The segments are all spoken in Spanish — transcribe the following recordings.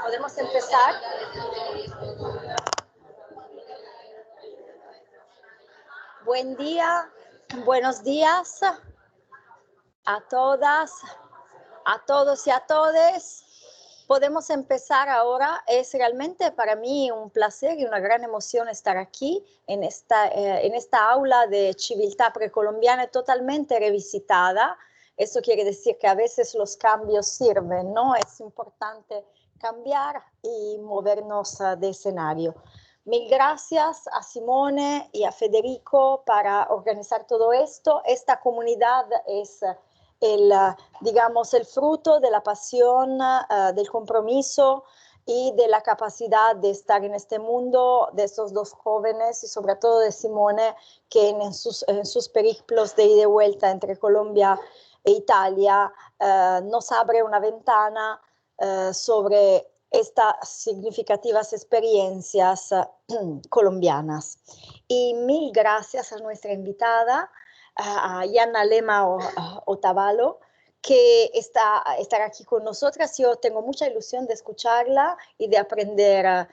Podemos empezar. Buen día, buenos días a todas, a todos y a todes. Podemos empezar ahora. Es realmente para mí un placer y una gran emoción estar aquí en esta aula de civiltà precolombiana totalmente revisitada. Eso quiere decir que a veces los cambios sirven, ¿no? Es importante cambiar y movernos de escenario. Mil gracias a Simone y a Federico para organizar todo esto. Esta comunidad es digamos, el fruto de la pasión, del compromiso y de la capacidad de estar en este mundo de estos dos jóvenes y sobre todo de Simone, que en sus periplos de ida y vuelta entre Colombia e Italia nos abre una ventana sobre estas significativas experiencias colombianas. Y mil gracias a nuestra invitada, a Yana Lema Otavalo, que estará aquí con nosotras. Yo tengo mucha ilusión de escucharla y de aprender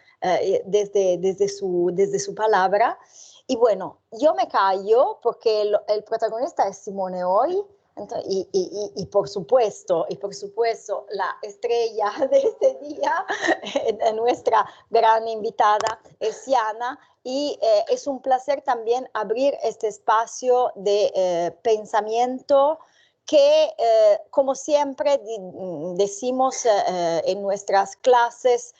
desde su palabra. Y bueno, yo me callo porque el protagonista es Simone hoy. Entonces, y por supuesto, la estrella de este día, nuestra gran invitada, es Yana. Y es un placer también abrir este espacio de pensamiento que, como siempre decimos en nuestras clases,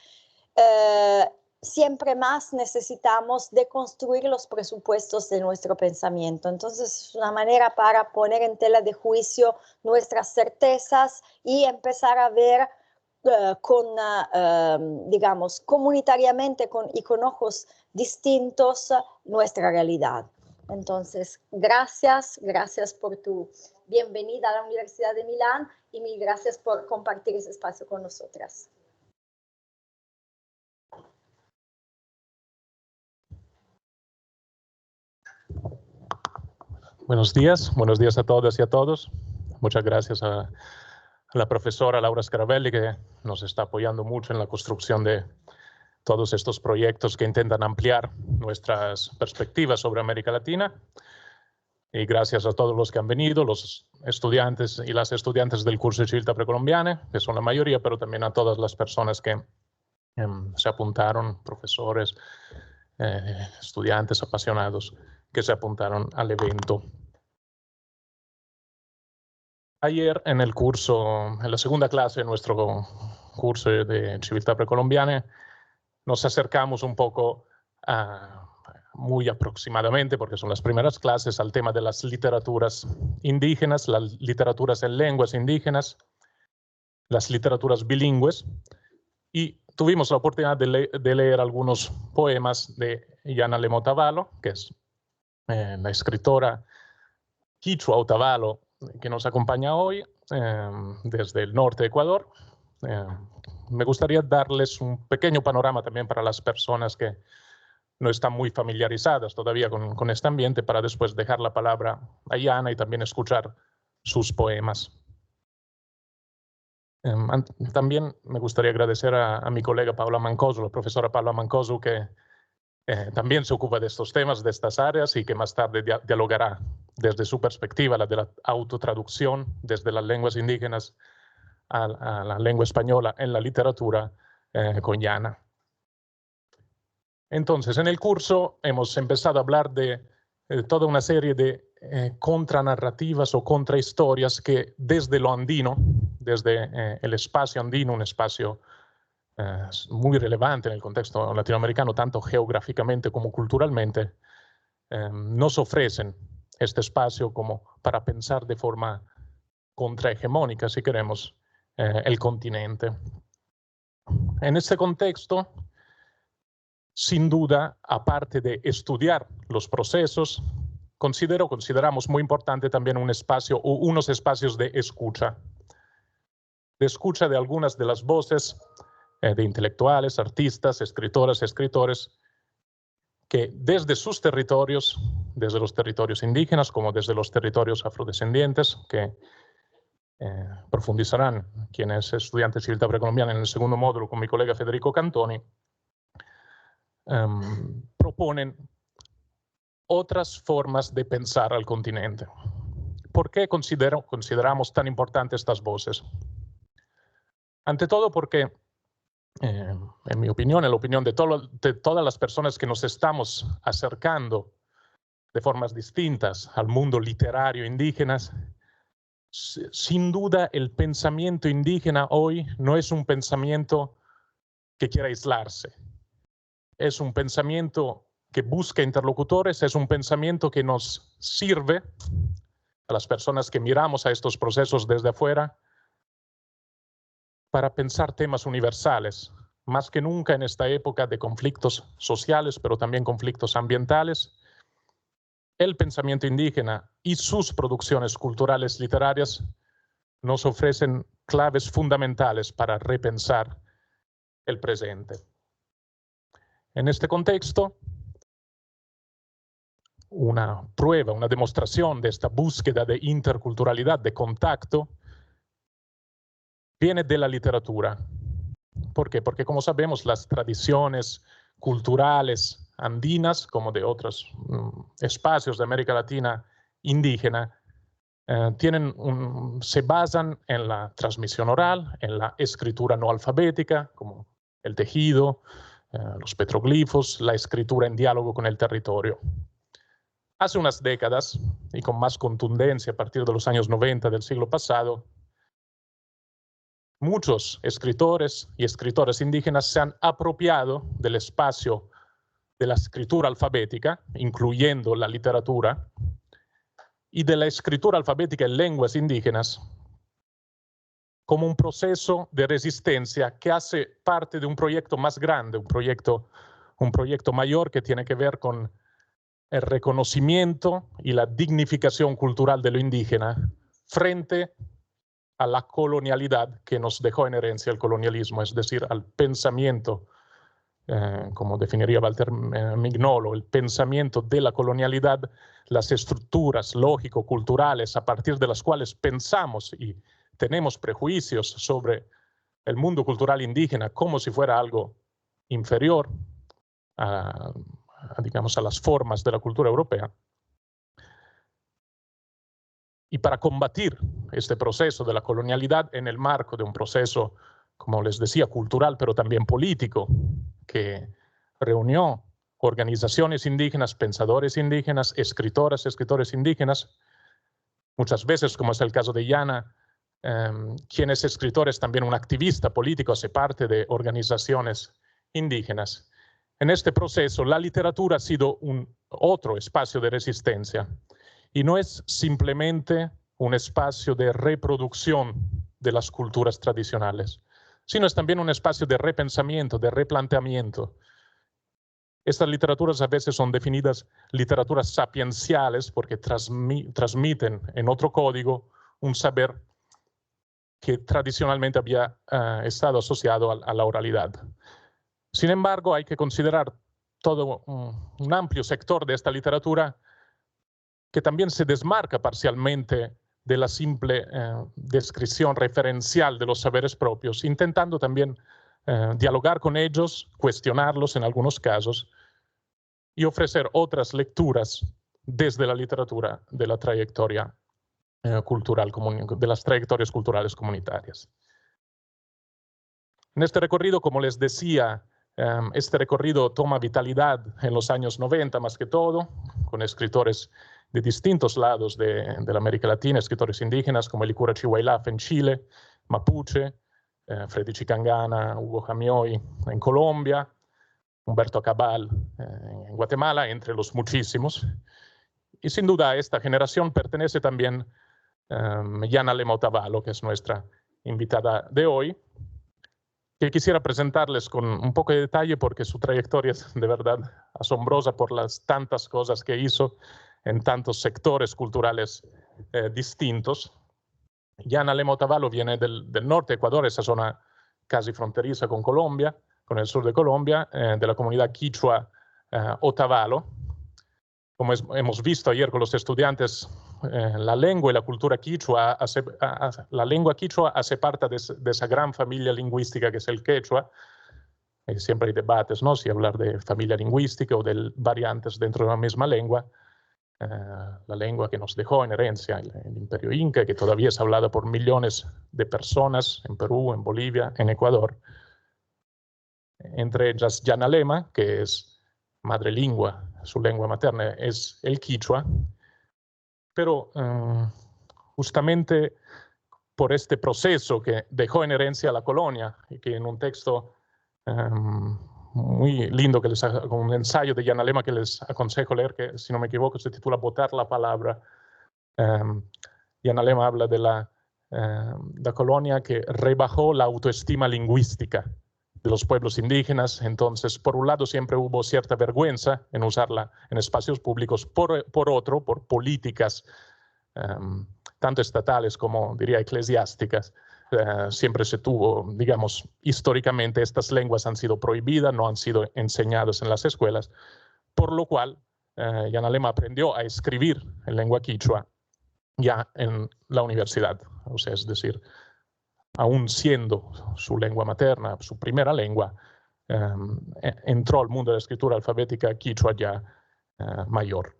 siempre más necesitamos deconstruir los presupuestos de nuestro pensamiento. Entonces, es una manera para poner en tela de juicio nuestras certezas y empezar a ver digamos, comunitariamente y con ojos distintos nuestra realidad. Entonces, gracias por tu bienvenida a la Universidad de Milán y mil gracias por compartir ese espacio con nosotras. Buenos días a todas y a todos. Muchas gracias a la profesora Laura Scarabelli, que nos está apoyando mucho en la construcción de todos estos proyectos que intentan ampliar nuestras perspectivas sobre América Latina. Y gracias a todos los que han venido, los estudiantes y las estudiantes del curso de Civiltà Precolombiana, que son la mayoría, pero también a todas las personas que se apuntaron, profesores, estudiantes apasionados que se apuntaron al evento. Ayer en el curso, en la segunda clase de nuestro curso de Civiltà Precolombiana, nos acercamos un poco, muy aproximadamente, porque son las primeras clases, al tema de las literaturas indígenas, las literaturas en lenguas indígenas, las literaturas bilingües, y tuvimos la oportunidad de leer algunos poemas de Yana Lema Otavalo, que es la escritora quichua Otavalo, que nos acompaña hoy desde el norte de Ecuador. Me gustaría darles un pequeño panorama también para las personas que no están muy familiarizadas todavía con este ambiente, para después dejar la palabra a Yana y también escuchar sus poemas. También me gustaría agradecer a mi colega Paula Mancosu, la profesora Paula Mancosu, que también se ocupa de estos temas, de estas áreas, y que más tarde dialogará desde su perspectiva, la de la autotraducción desde las lenguas indígenas a la lengua española en la literatura, con Yana. Entonces, en el curso hemos empezado a hablar de toda una serie de contranarrativas o contrahistorias que desde lo andino, desde el espacio andino, un espacio muy relevante en el contexto latinoamericano, tanto geográficamente como culturalmente, nos ofrecen este espacio como para pensar de forma contrahegemónica, si queremos, el continente. En este contexto, sin duda, aparte de estudiar los procesos, consideramos muy importante también un espacio o unos espacios de escucha de algunas de las voces de intelectuales, artistas, escritoras, escritores, que desde sus territorios, desde los territorios indígenas como desde los territorios afrodescendientes, que profundizarán quienes estudiantes de civiltà precolombiana en el segundo módulo con mi colega Federico Cantoni, proponen otras formas de pensar al continente. ¿Por qué consideramos tan importantes estas voces? Ante todo porque, en mi opinión, en la opinión de todas las personas que nos estamos acercando de formas distintas al mundo literario indígena, sin duda el pensamiento indígena hoy no es un pensamiento que quiera aislarse. Es un pensamiento que busca interlocutores, es un pensamiento que nos sirve a las personas que miramos a estos procesos desde afuera para pensar temas universales, más que nunca en esta época de conflictos sociales, pero también conflictos ambientales. El pensamiento indígena y sus producciones culturales literarias nos ofrecen claves fundamentales para repensar el presente. En este contexto, una prueba, una demostración de esta búsqueda de interculturalidad, de contacto, viene de la literatura. ¿Por qué? Porque, como sabemos, las tradiciones culturales andinas, como de otros espacios de América Latina indígena, se basan en la transmisión oral, en la escritura no alfabética, como el tejido, los petroglifos, la escritura en diálogo con el territorio. Hace unas décadas, y con más contundencia a partir de los años 90 del siglo pasado, muchos escritores y escritoras indígenas se han apropiado del espacio de la escritura alfabética, incluyendo la literatura, y de la escritura alfabética en lenguas indígenas como un proceso de resistencia que hace parte de un proyecto más grande, un proyecto mayor que tiene que ver con el reconocimiento y la dignificación cultural de lo indígena frente a la colonialidad que nos dejó en herencia el colonialismo, es decir, al pensamiento, como definiría Walter Mignolo, el pensamiento de la colonialidad, las estructuras lógico-culturales a partir de las cuales pensamos y tenemos prejuicios sobre el mundo cultural indígena como si fuera algo inferior digamos, a las formas de la cultura europea. Y para combatir este proceso de la colonialidad en el marco de un proceso, como les decía, cultural, pero también político, que reunió organizaciones indígenas, pensadores indígenas, escritoras, escritores indígenas, muchas veces, como es el caso de Yana, quien es escritor es también un activista político, hace parte de organizaciones indígenas. En este proceso, la literatura ha sido otro espacio de resistencia y no es simplemente un espacio de reproducción de las culturas tradicionales, sino es también un espacio de repensamiento, de replanteamiento. Estas literaturas a veces son definidas literaturas sapienciales porque transmiten en otro código un saber que tradicionalmente había estado asociado a la oralidad. Sin embargo, hay que considerar todo un amplio sector de esta literatura que también se desmarca parcialmente de la simple descripción referencial de los saberes propios, intentando también dialogar con ellos, cuestionarlos en algunos casos y ofrecer otras lecturas desde la literatura de la trayectoria cultural, de las trayectorias culturales comunitarias. En este recorrido, como les decía, este recorrido toma vitalidad en los años 90 más que todo, con escritores de distintos lados de la América Latina, escritores indígenas como Elikura Chihuahilaf en Chile, Mapuche, Freddy Chicangana, Hugo Jamioy en Colombia, Humberto Cabal en Guatemala, entre los muchísimos. Y sin duda a esta generación pertenece también Yana Lema Otavalo, que es nuestra invitada de hoy, que quisiera presentarles con un poco de detalle porque su trayectoria es de verdad asombrosa por las tantas cosas que hizo en tantos sectores culturales distintos. Yana Lema Otavalo viene del norte de Ecuador, esa zona casi fronteriza con Colombia, con el sur de Colombia, de la comunidad quichua Otavalo. Como hemos visto ayer con los estudiantes la lengua y la cultura quichua, la lengua quichua hace parte de esa gran familia lingüística que es el quechua. Siempre hay debates, ¿no? Si hablar de familia lingüística o de variantes dentro de la misma lengua. La lengua que nos dejó en herencia el Imperio Inca, que todavía es hablada por millones de personas en Perú, en Bolivia, en Ecuador. Entre ellas Yanalema, que es madre lengua, su lengua materna es el quichua, pero justamente por este proceso que dejó en herencia la colonia y que en un texto muy lindo, con un ensayo de Yanalema que les aconsejo leer, que si no me equivoco se titula Botar la palabra. Yanalema habla de la colonia que rebajó la autoestima lingüística de los pueblos indígenas. Entonces, por un lado, siempre hubo cierta vergüenza en usarla en espacios públicos, por otro, por políticas tanto estatales como, diría, eclesiásticas. Siempre se tuvo, digamos, históricamente estas lenguas han sido prohibidas, no han sido enseñadas en las escuelas, por lo cual Yanalema aprendió a escribir en lengua quichua ya en la universidad, o sea, es decir, aún siendo su lengua materna, su primera lengua, entró al mundo de la escritura alfabética quichua ya mayor.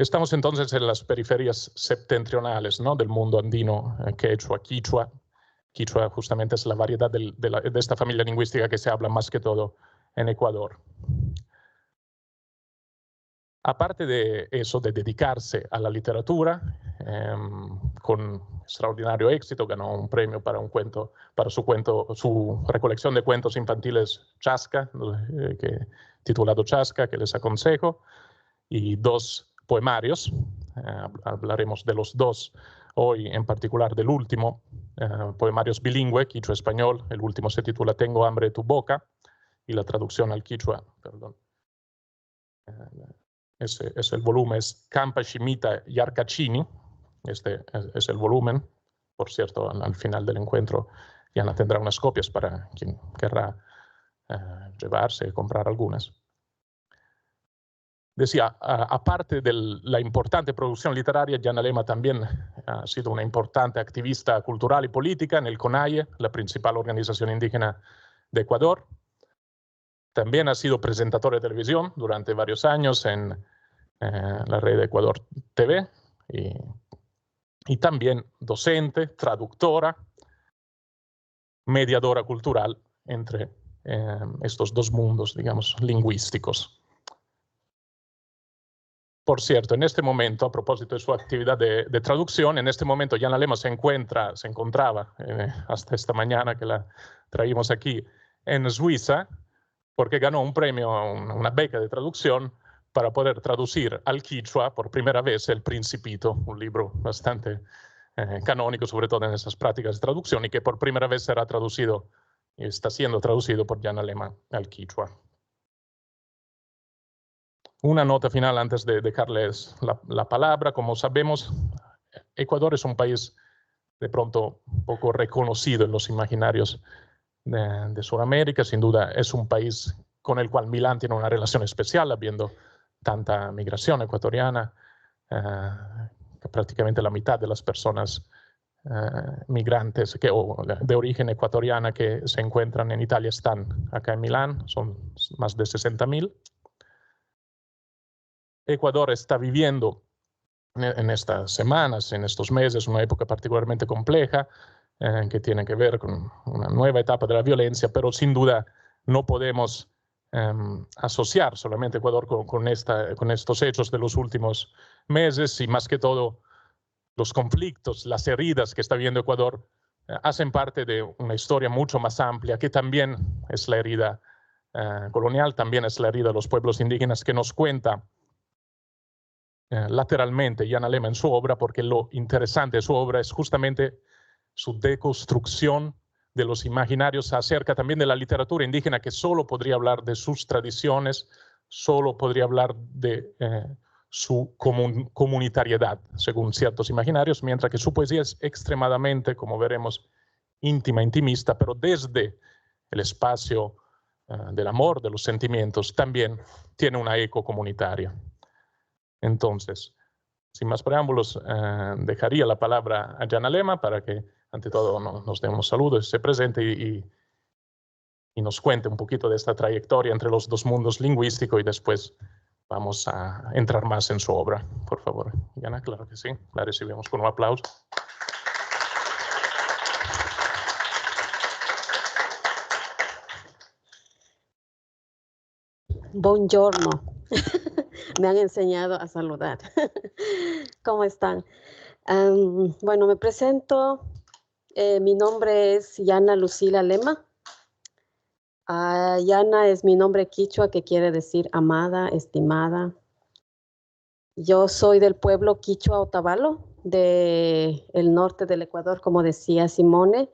Estamos entonces en las periferias septentrionales, ¿no?, del mundo andino quechua, quichua. Quichua justamente es la variedad de esta familia lingüística que se habla más que todo en Ecuador. Aparte de eso, de dedicarse a la literatura, con extraordinario éxito, ganó un premio para un cuento, para su recolección de cuentos infantiles Chasca, titulado Chasca, que les aconsejo, y 2 poemarios. Hablaremos de los 2 hoy, en particular del último, poemarios bilingüe, quichua-español. El último se titula Tengo hambre de tu boca, y la traducción al quichua, perdón, es el volumen, es Campa Shimita Yarcachini. Este es el volumen. Por cierto, al final del encuentro Yana tendrá unas copias para quien querrá llevarse y comprar algunas. Decía, aparte de la importante producción literaria, Yanalema también ha sido una importante activista cultural y política en el CONAIE, la principal organización indígena de Ecuador. También ha sido presentadora de televisión durante varios años en la red de Ecuador TV, y también docente, traductora, mediadora cultural entre estos 2 mundos, digamos, lingüísticos. Por cierto, en este momento, a propósito de su actividad de traducción, en este momento Yanalema se encontraba hasta esta mañana que la traímos aquí en Suiza, porque ganó un premio, una beca de traducción para poder traducir al quichua por primera vez El Principito, un libro bastante canónico, sobre todo en esas prácticas de traducción, y que por primera vez será traducido, y está siendo traducido por Yanalema al quichua. Una nota final antes de dejarles la palabra. Como sabemos, Ecuador es un país de pronto poco reconocido en los imaginarios de Sudamérica. Sin duda es un país con el cual Milán tiene una relación especial, habiendo tanta migración ecuatoriana, que prácticamente la mitad de las personas migrantes de origen ecuatoriana que se encuentran en Italia están acá en Milán, son más de 60.000. Ecuador está viviendo en estas semanas, en estos meses, una época particularmente compleja que tiene que ver con una nueva etapa de la violencia, pero sin duda no podemos asociar solamente Ecuador con estos hechos de los últimos meses, y más que todo los conflictos, las heridas que está viviendo Ecuador hacen parte de una historia mucho más amplia, que también es la herida colonial, también es la herida de los pueblos indígenas, que nos cuenta lateralmente Yanalema en su obra, porque lo interesante de su obra es justamente su deconstrucción de los imaginarios acerca también de la literatura indígena, que solo podría hablar de sus tradiciones, solo podría hablar de su comunitariedad, según ciertos imaginarios, mientras que su poesía es extremadamente, como veremos, íntima, intimista, pero desde el espacio del amor, de los sentimientos, también tiene una eco comunitaria. Entonces, sin más preámbulos, dejaría la palabra a Jana Lema para que, ante todo, nos dé unos saludos, se presente y nos cuente un poquito de esta trayectoria entre los dos mundos lingüísticos y después vamos a entrar más en su obra. Por favor, Jana, claro que sí. La recibimos con un aplauso. Buongiorno. Me han enseñado a saludar. ¿Cómo están? Bueno, me presento. Mi nombre es Jana Lucila Lema. Jana es mi nombre quichua, que quiere decir amada, estimada. Yo soy del pueblo quichua Otavalo, del norte del Ecuador, como decía Simone,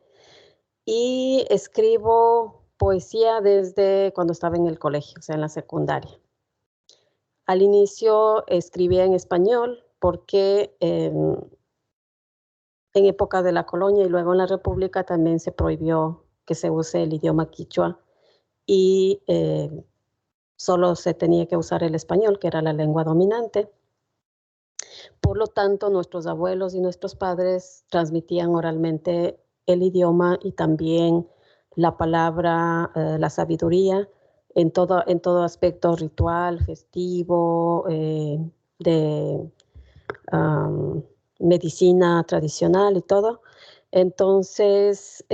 y escribo poesía desde cuando estaba en el colegio, o sea, en la secundaria. Al inicio escribía en español porque en época de la colonia y luego en la República también se prohibió que se use el idioma quichua y solo se tenía que usar el español, que era la lengua dominante. Por lo tanto, nuestros abuelos y nuestros padres transmitían oralmente el idioma y también la palabra, la sabiduría, en todo aspecto ritual, festivo, de medicina tradicional y todo. Entonces,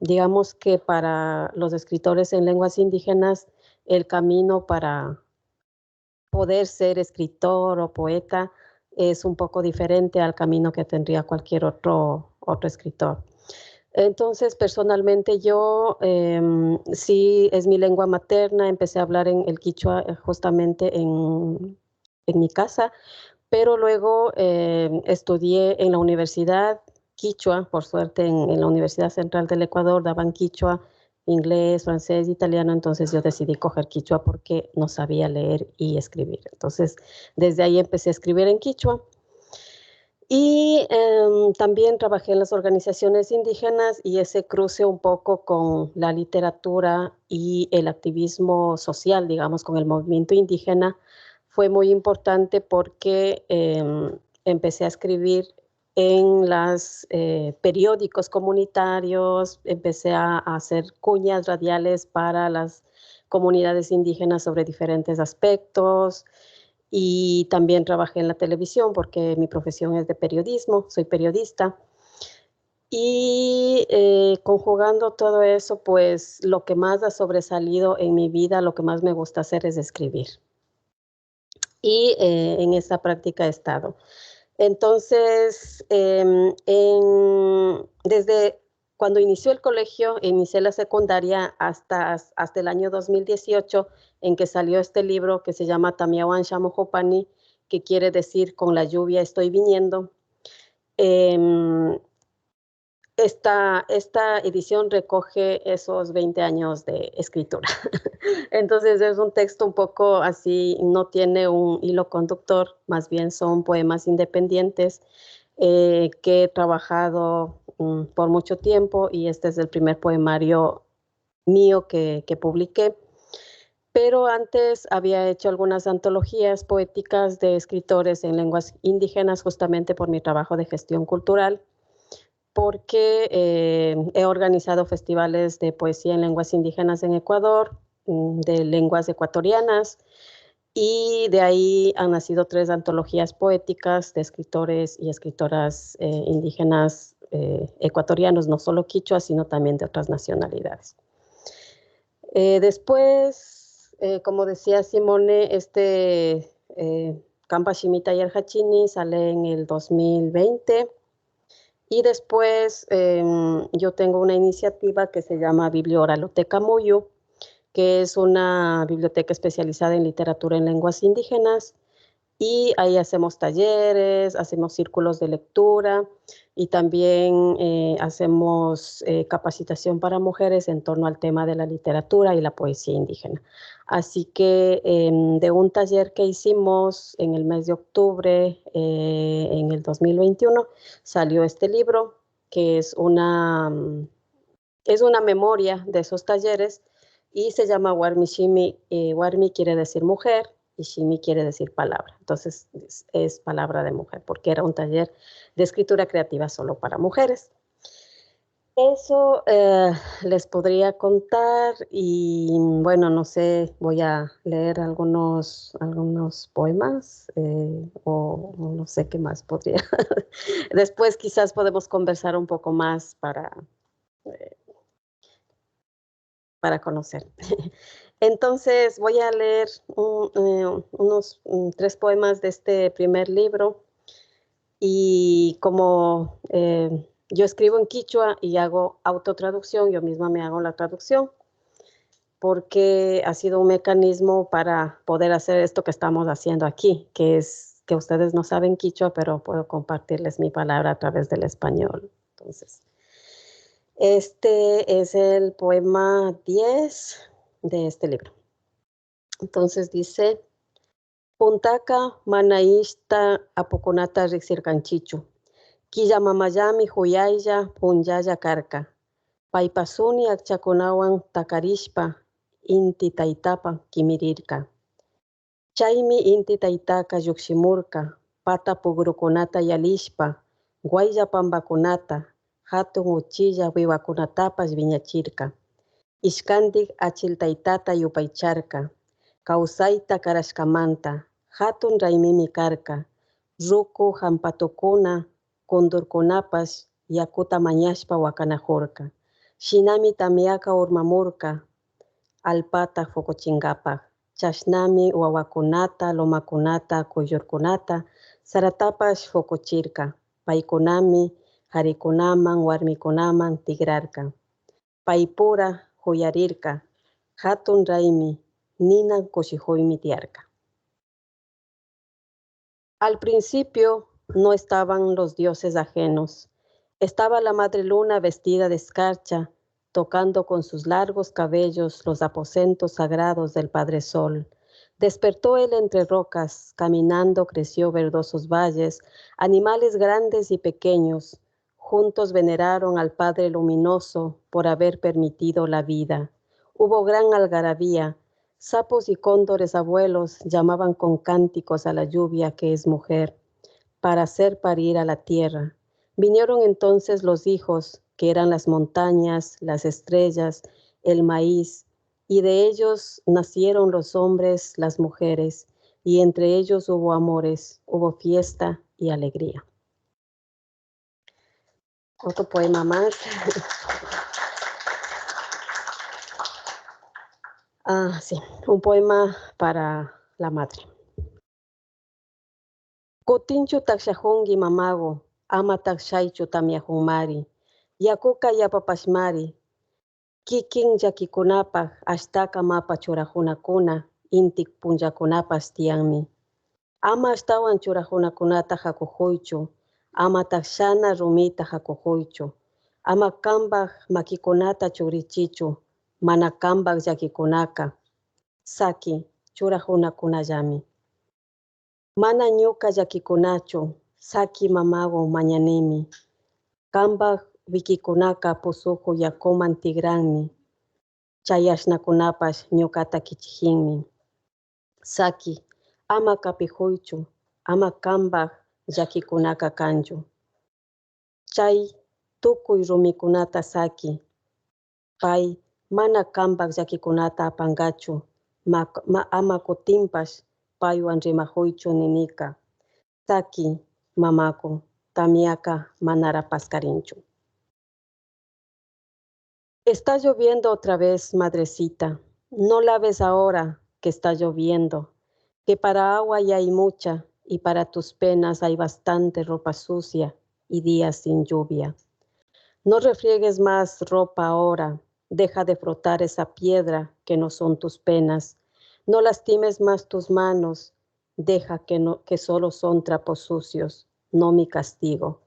digamos que para los escritores en lenguas indígenas, el camino para poder ser escritor o poeta es un poco diferente al camino que tendría cualquier otro escritor. Entonces, personalmente yo, sí es mi lengua materna, empecé a hablar en el quichua justamente en mi casa, pero luego estudié en la universidad quichua, por suerte en la Universidad Central del Ecuador daban quichua, inglés, francés, italiano, entonces yo decidí coger quichua porque no sabía leer y escribir. Entonces, desde ahí empecé a escribir en quichua. Y también trabajé en las organizaciones indígenas y ese cruce un poco con la literatura y el activismo social, digamos, con el movimiento indígena, fue muy importante porque empecé a escribir en los periódicos comunitarios, empecé a hacer cuñas radiales para las comunidades indígenas sobre diferentes aspectos. Y también trabajé en la televisión porque mi profesión es de periodismo, soy periodista. Y conjugando todo eso, pues lo que más ha sobresalido en mi vida, lo que más me gusta hacer es escribir. Y en esa práctica he estado. Entonces, desde cuando inició el colegio, inicié la secundaria hasta el año 2018, en que salió este libro que se llama Tamiawan Shamojopani, que quiere decir con la lluvia estoy viniendo. Esta edición recoge esos 20 años de escritura. Entonces es un texto un poco así, no tiene un hilo conductor, más bien son poemas independientes que he trabajado por mucho tiempo y este es el primer poemario mío que publiqué. Pero antes había hecho algunas antologías poéticas de escritores en lenguas indígenas justamente por mi trabajo de gestión cultural, porque he organizado festivales de poesía en lenguas indígenas en Ecuador, de lenguas ecuatorianas, y de ahí han nacido 3 antologías poéticas de escritores y escritoras indígenas ecuatorianos, no solo quichua, sino también de otras nacionalidades. Después, como decía Simone, Campa Shimita Yerhachini sale en el 2020. Y después yo tengo una iniciativa que se llama Biblioraloteca Muyu, que es una biblioteca especializada en literatura en lenguas indígenas. Y ahí hacemos talleres, hacemos círculos de lectura y también hacemos capacitación para mujeres en torno al tema de la literatura y la poesía indígena. Así que de un taller que hicimos en el mes de octubre en el 2021 salió este libro que es una memoria de esos talleres y se llama Warmi Shimi. Warmi quiere decir mujer y Shimi quiere decir palabra. Entonces es palabra de mujer, porque era un taller de escritura creativa solo para mujeres. Eso les podría contar y bueno, no sé, voy a leer algunos poemas o no sé qué más podría. Después quizás podemos conversar un poco más para conocer. Entonces voy a leer unos 3 poemas de este primer libro y como yo escribo en quichua y hago autotraducción, yo misma me hago la traducción, porque ha sido un mecanismo para poder hacer esto que estamos haciendo aquí, que es que ustedes no saben quichua, pero puedo compartirles mi palabra a través del español. Entonces, este es el poema 10 de este libro. Entonces dice, Puntaka manaishta apoconata rixirkanchichu. Quilla mamayami huyaya punyaya karka. Paipasuni akchakunawan takarishpa inti taitapa kimirirka. Chaymi inti taitaka lluqshimurka, pata pugrukunata yalishpa, guaylla pambakunata, hatun uchilla wiwakunatapas viñachirka. Ishkandik achiltaitata yupaycharka, kawsayta karashkamanta, hatun raymimi karka, ruku hampatukuna, kundurkunapas yakuta mañashpa wakanajurka. Shinami tamiaka urmamurka, alpata fukuchinkapaq. Chashnami wawakunata, lomakunata, kuyurkunata, saratapas fukuchirka. Paykunami harikunaman, warmikunaman tigrarka. Paipura huyarirka, hatun raymi, nina kushihuymi tiarka. Al principio no estaban los dioses ajenos. Estaba la madre luna vestida de escarcha, tocando con sus largos cabellos los aposentos sagrados del Padre Sol. Despertó él entre rocas, caminando creció verdosos valles, animales grandes y pequeños, juntos veneraron al Padre Luminoso por haber permitido la vida. Hubo gran algarabía, sapos y cóndores abuelos llamaban con cánticos a la lluvia que es mujer, para hacer parir a la tierra. Vinieron entonces los hijos, que eran las montañas, las estrellas, el maíz, y de ellos nacieron los hombres, las mujeres, y entre ellos hubo amores, hubo fiesta y alegría. Otro poema más. Sí, un poema para la madre. Kutinchu takshahungi mamago, ama takshaychu tamiahunmari, yakuka yapapashmari, kikin yakikunapaj ashtaka mapa churajunakuna, intik punllakunapas tiyanmi. Ama ashtawan churajunakunata hakujuychu, ama takshana rumita hakujuychu, ama kambaj makikunata churichichu, mana kambaj yakikunaka, saki churajunakunallami. Mana ñuka yakikunachu, saki mamago mañanimi, kambaj wikikunaka pusuku yakuman tigranmi, chayashnakunapas ñukata kichijinmi. Saki, ama kapijuychu, ama kambaj yakikunaka kanchu. Chay tukuy rumikunata saki, pay mana kambaj yakikunata apangachu, ama kutimpas paywan rimajuychu ninika. Saki, mamako, tamiaka manara paskarinchu. Está lloviendo otra vez, madrecita. No la ves ahora que está lloviendo, que para agua ya hay mucha y para tus penas hay bastante ropa sucia y días sin lluvia. No refriegues más ropa ahora, deja de frotar esa piedra que no son tus penas. No lastimes más tus manos, deja que solo son trapos sucios, no mi castigo.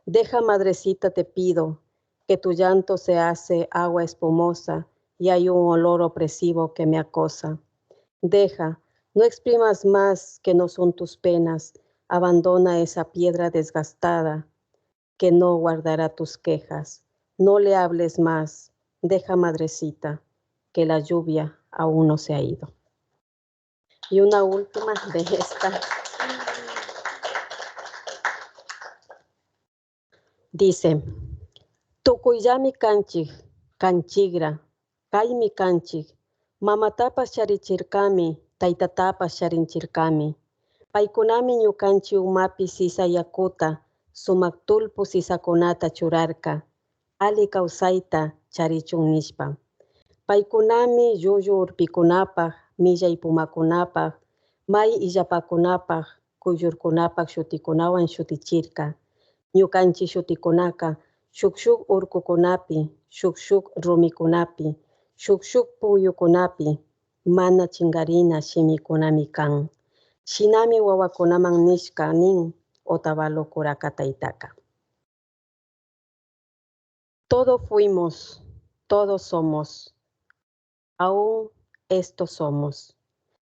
Deja, madrecita, te pido, que tu llanto se hace agua espumosa y hay un olor opresivo que me acosa. Deja, no exprimas más que no son tus penas, abandona esa piedra desgastada que no guardará tus quejas. No le hables más, deja, madrecita, que la lluvia aún no se ha ido. Y una última de esta. Dice, Tukuyami kanchik, kanchigra, kaymi kanchik, mamatapas charichirkami, taytatapas charinchirkami. Paykunami ñukanchik umapi sisa yakuta, sumak tulpu sisakunata churarka, ali kawsayta charichun nishpa. Paykunami llullu urpikunapaq, millay pumakunapaq, may illapakunapaq, kuyllurkunapaq shutikunawan shutichirka. Ñukanchik shutikunaka, shuk urkukunapi, shuk rumikunapi, shuk puyukunapi, mana chingarina shimikunami kan. Shinami wawakunaman nishka nin Otavalo kuraka taytaka. Todo fuimos, todos somos, aún esto somos.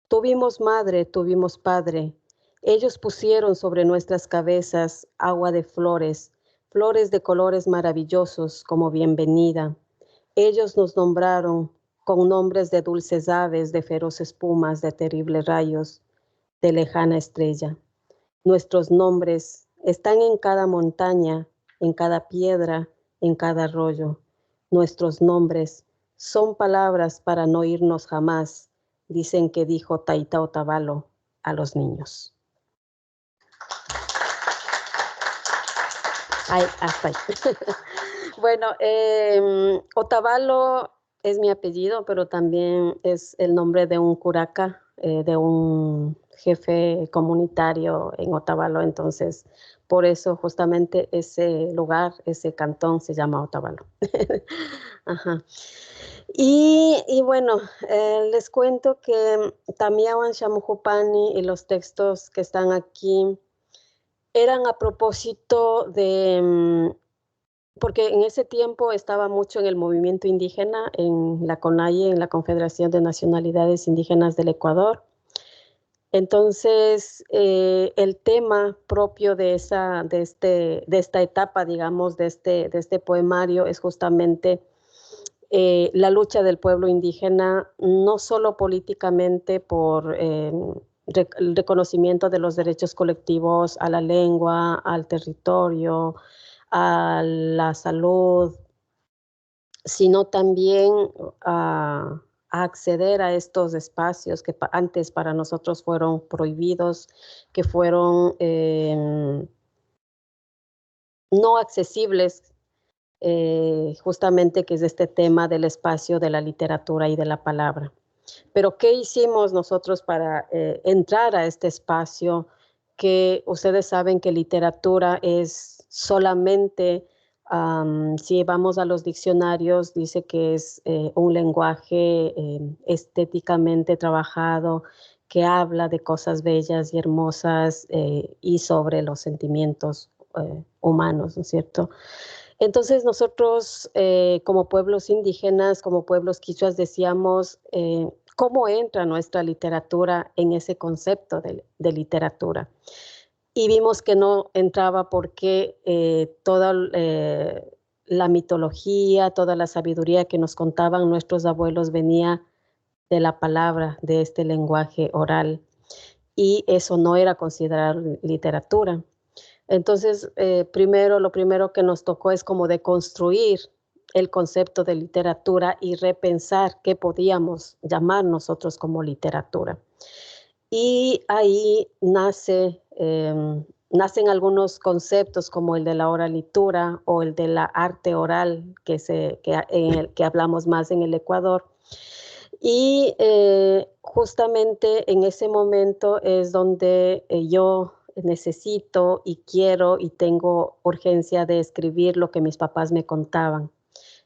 Tuvimos madre, tuvimos padre. Ellos pusieron sobre nuestras cabezas agua de flores, flores de colores maravillosos como bienvenida. Ellos nos nombraron con nombres de dulces aves, de feroces pumas, de terribles rayos, de lejana estrella. Nuestros nombres están en cada montaña, en cada piedra, en cada arroyo. Nuestros nombres son palabras para no irnos jamás, dicen que dijo Tayta Otavalo a los niños. Ay, hasta ahí. Bueno, Otavalo es mi apellido, pero también es el nombre de un curaca, de un jefe comunitario en Otavalo. Entonces, por eso justamente ese lugar, ese cantón se llama Otavalo. Ajá. Y bueno, les cuento que Tamiawan Shamujupani y los textos que están aquí eran a propósito de, porque en ese tiempo estaba mucho en el movimiento indígena, en la CONAIE, en la Confederación de Nacionalidades Indígenas del Ecuador. Entonces, el tema propio de esta etapa, digamos, de este poemario es justamente la lucha del pueblo indígena, no solo políticamente por el reconocimiento de los derechos colectivos a la lengua, al territorio, a la salud, sino también a acceder a estos espacios que antes para nosotros fueron prohibidos, que fueron no accesibles, justamente que es este tema del espacio de la literatura y de la palabra. Pero ¿qué hicimos nosotros para entrar a este espacio? Que ustedes saben que literatura es solamente, si vamos a los diccionarios, dice que es un lenguaje estéticamente trabajado, que habla de cosas bellas y hermosas y sobre los sentimientos humanos, ¿no es cierto? Entonces nosotros como pueblos indígenas, como pueblos quichuas, decíamos cómo entra nuestra literatura en ese concepto de literatura. Y vimos que no entraba porque toda la mitología, toda la sabiduría que nos contaban nuestros abuelos venía de la palabra, de este lenguaje oral. Y eso no era considerado literatura. Entonces, lo primero que nos tocó es como de construir el concepto de literatura y repensar qué podíamos llamar nosotros como literatura. Y ahí nacen algunos conceptos como el de la oralitura o el de la arte oral, en el que hablamos más en el Ecuador. Y justamente en ese momento es donde yo necesito y quiero y tengo urgencia de escribir lo que mis papás me contaban.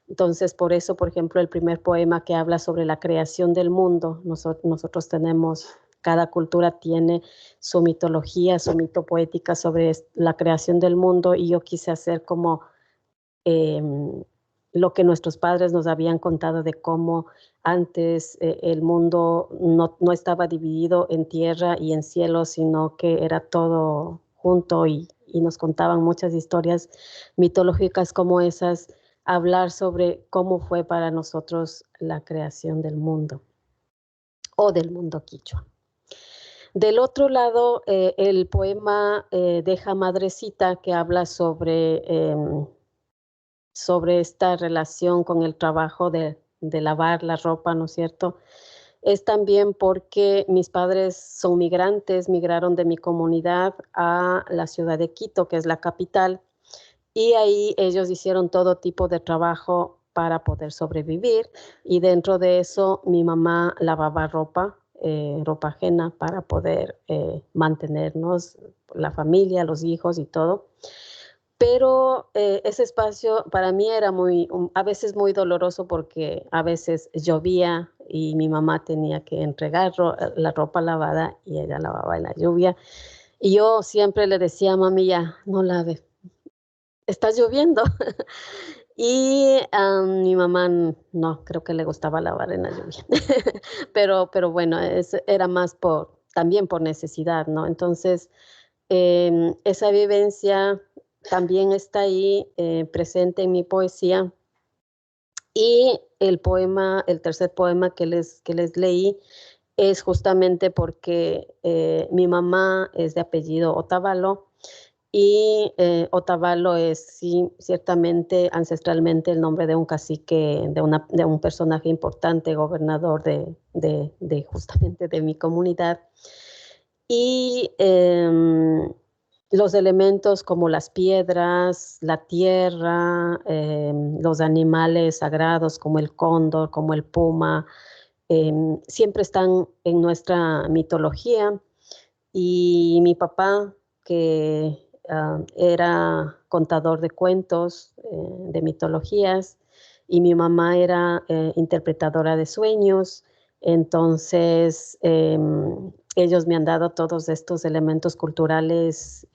Entonces, por eso, por ejemplo, el primer poema que habla sobre la creación del mundo, nosotros tenemos, cada cultura tiene su mitología, su mito poética sobre la creación del mundo, y yo quise hacer como lo que nuestros padres nos habían contado de cómo antes el mundo no estaba dividido en tierra y en cielo, sino que era todo junto, y nos contaban muchas historias mitológicas como esas, hablar sobre cómo fue para nosotros la creación del mundo o del mundo quichua. Del otro lado, el poema Deja Madrecita, que habla sobre esta relación con el trabajo de lavar la ropa, ¿no es cierto? Es también porque mis padres son migrantes, migraron de mi comunidad a la ciudad de Quito, que es la capital, y ahí ellos hicieron todo tipo de trabajo para poder sobrevivir, y dentro de eso mi mamá lavaba ropa, ropa ajena para poder mantenernos, la familia, los hijos y todo. Pero ese espacio para mí era a veces muy doloroso porque a veces llovía y mi mamá tenía que entregar la ropa lavada y ella lavaba en la lluvia. Y yo siempre le decía, mami, ya, no lave, está lloviendo. Y mi mamá no, creo que le gustaba lavar en la lluvia. Pero bueno, era más también por necesidad, ¿no? Entonces, esa vivencia también está ahí presente en mi poesía. Y el tercer poema que les leí es justamente porque mi mamá es de apellido Otavalo y Otavalo es sí, ciertamente ancestralmente el nombre de un cacique, de un personaje importante, gobernador justamente de mi comunidad. Y los elementos como las piedras, la tierra, los animales sagrados como el cóndor, como el puma, siempre están en nuestra mitología. Y mi papá, que era contador de cuentos, de mitologías, y mi mamá era interpretadora de sueños. Entonces, ellos me han dado todos estos elementos culturales,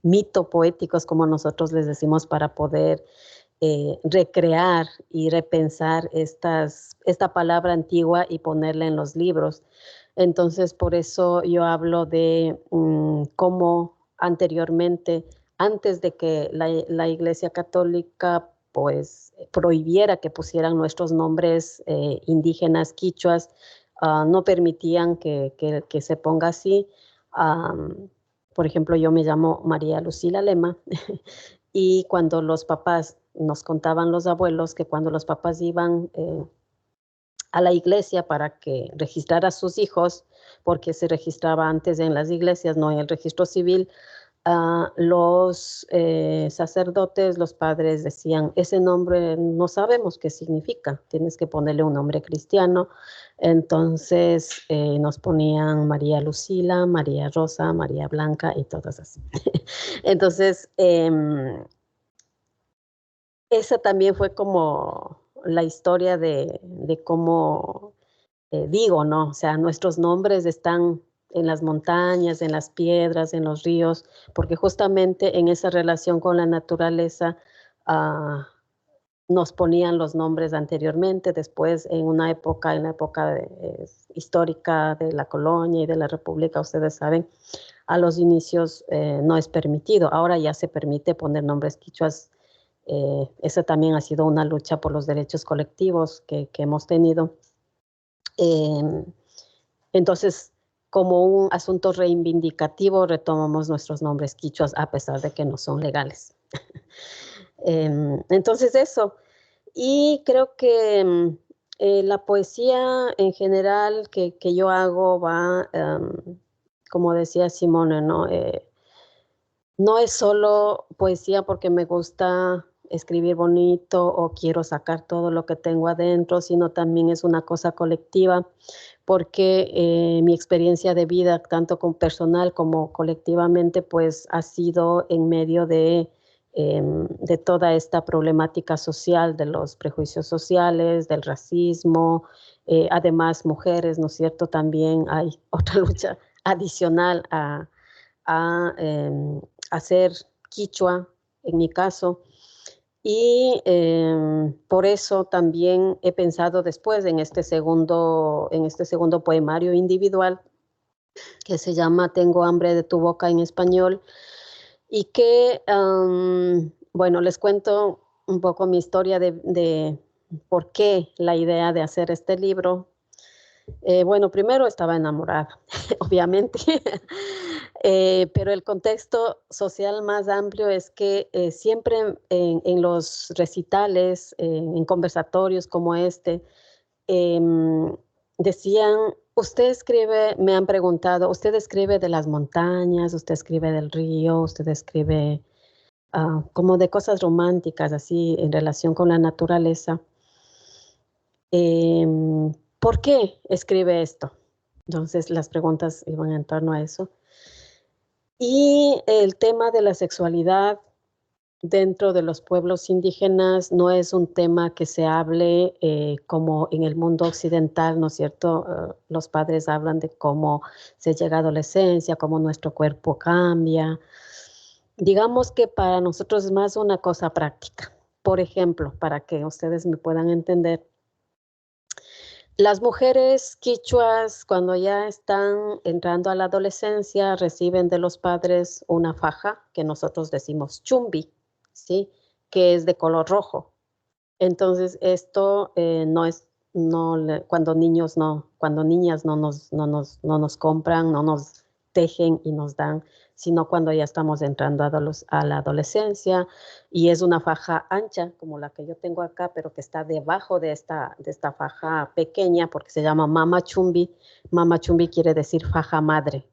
mito-poéticos, como nosotros les decimos, para poder recrear y repensar esta palabra antigua y ponerla en los libros. Entonces, por eso yo hablo de cómo anteriormente, antes de que la Iglesia Católica pues prohibiera que pusieran nuestros nombres indígenas, quichuas, no permitían que se ponga así. Por ejemplo, yo me llamo María Lucila Lema y cuando los papás, nos contaban los abuelos que cuando los papás iban a la iglesia para que registrara a sus hijos, porque se registraba antes en las iglesias, no en el registro civil, los sacerdotes, los padres decían, ese nombre no sabemos qué significa, tienes que ponerle un nombre cristiano. Entonces nos ponían María Lucila, María Rosa, María Blanca y todas así. Entonces, esa también fue como la historia de cómo digo, ¿no? O sea, nuestros nombres están en las montañas, en las piedras, en los ríos, porque justamente en esa relación con la naturaleza nos ponían los nombres anteriormente, después en la época histórica de la colonia y de la república, ustedes saben, a los inicios no es permitido, ahora ya se permite poner nombres quichuas. Esa también ha sido una lucha por los derechos colectivos que hemos tenido. Entonces, como un asunto reivindicativo, retomamos nuestros nombres quichuas a pesar de que no son legales. Entonces, eso. Y creo que la poesía en general que yo hago va, como decía Simone, ¿no? No es solo poesía porque me gusta escribir bonito o quiero sacar todo lo que tengo adentro, sino también es una cosa colectiva porque mi experiencia de vida, tanto con personal como colectivamente, pues ha sido en medio de toda esta problemática social, de los prejuicios sociales, del racismo, además mujeres, ¿no es cierto? También hay otra lucha adicional a hacer quichua, en mi caso. Y por eso también he pensado después en este segundo poemario individual que se llama Tengo hambre de tu boca en español y que, bueno, les cuento un poco mi historia de por qué la idea de hacer este libro. Bueno, primero estaba enamorada, obviamente, pero el contexto social más amplio es que siempre en los recitales, en conversatorios como este, decían, usted escribe, me han preguntado, usted escribe de las montañas, usted escribe del río, usted escribe como de cosas románticas, así en relación con la naturaleza. ¿Por qué escribe esto? Entonces las preguntas iban en torno a eso. Y el tema de la sexualidad dentro de los pueblos indígenas no es un tema que se hable como en el mundo occidental, ¿no es cierto? Los padres hablan de cómo se llega a adolescencia, cómo nuestro cuerpo cambia. Digamos que para nosotros es más una cosa práctica. Por ejemplo, para que ustedes me puedan entender, las mujeres quichuas, cuando ya están entrando a la adolescencia, reciben de los padres una faja que nosotros decimos chumbi, ¿sí? Que es de color rojo. Entonces, esto no es, cuando niñas no nos compran, no nos tejen y nos dan, sino cuando ya estamos entrando a la adolescencia, y es una faja ancha, como la que yo tengo acá, pero que está debajo de esta faja pequeña, porque se llama mama chumbi. Mama chumbi quiere decir faja madre,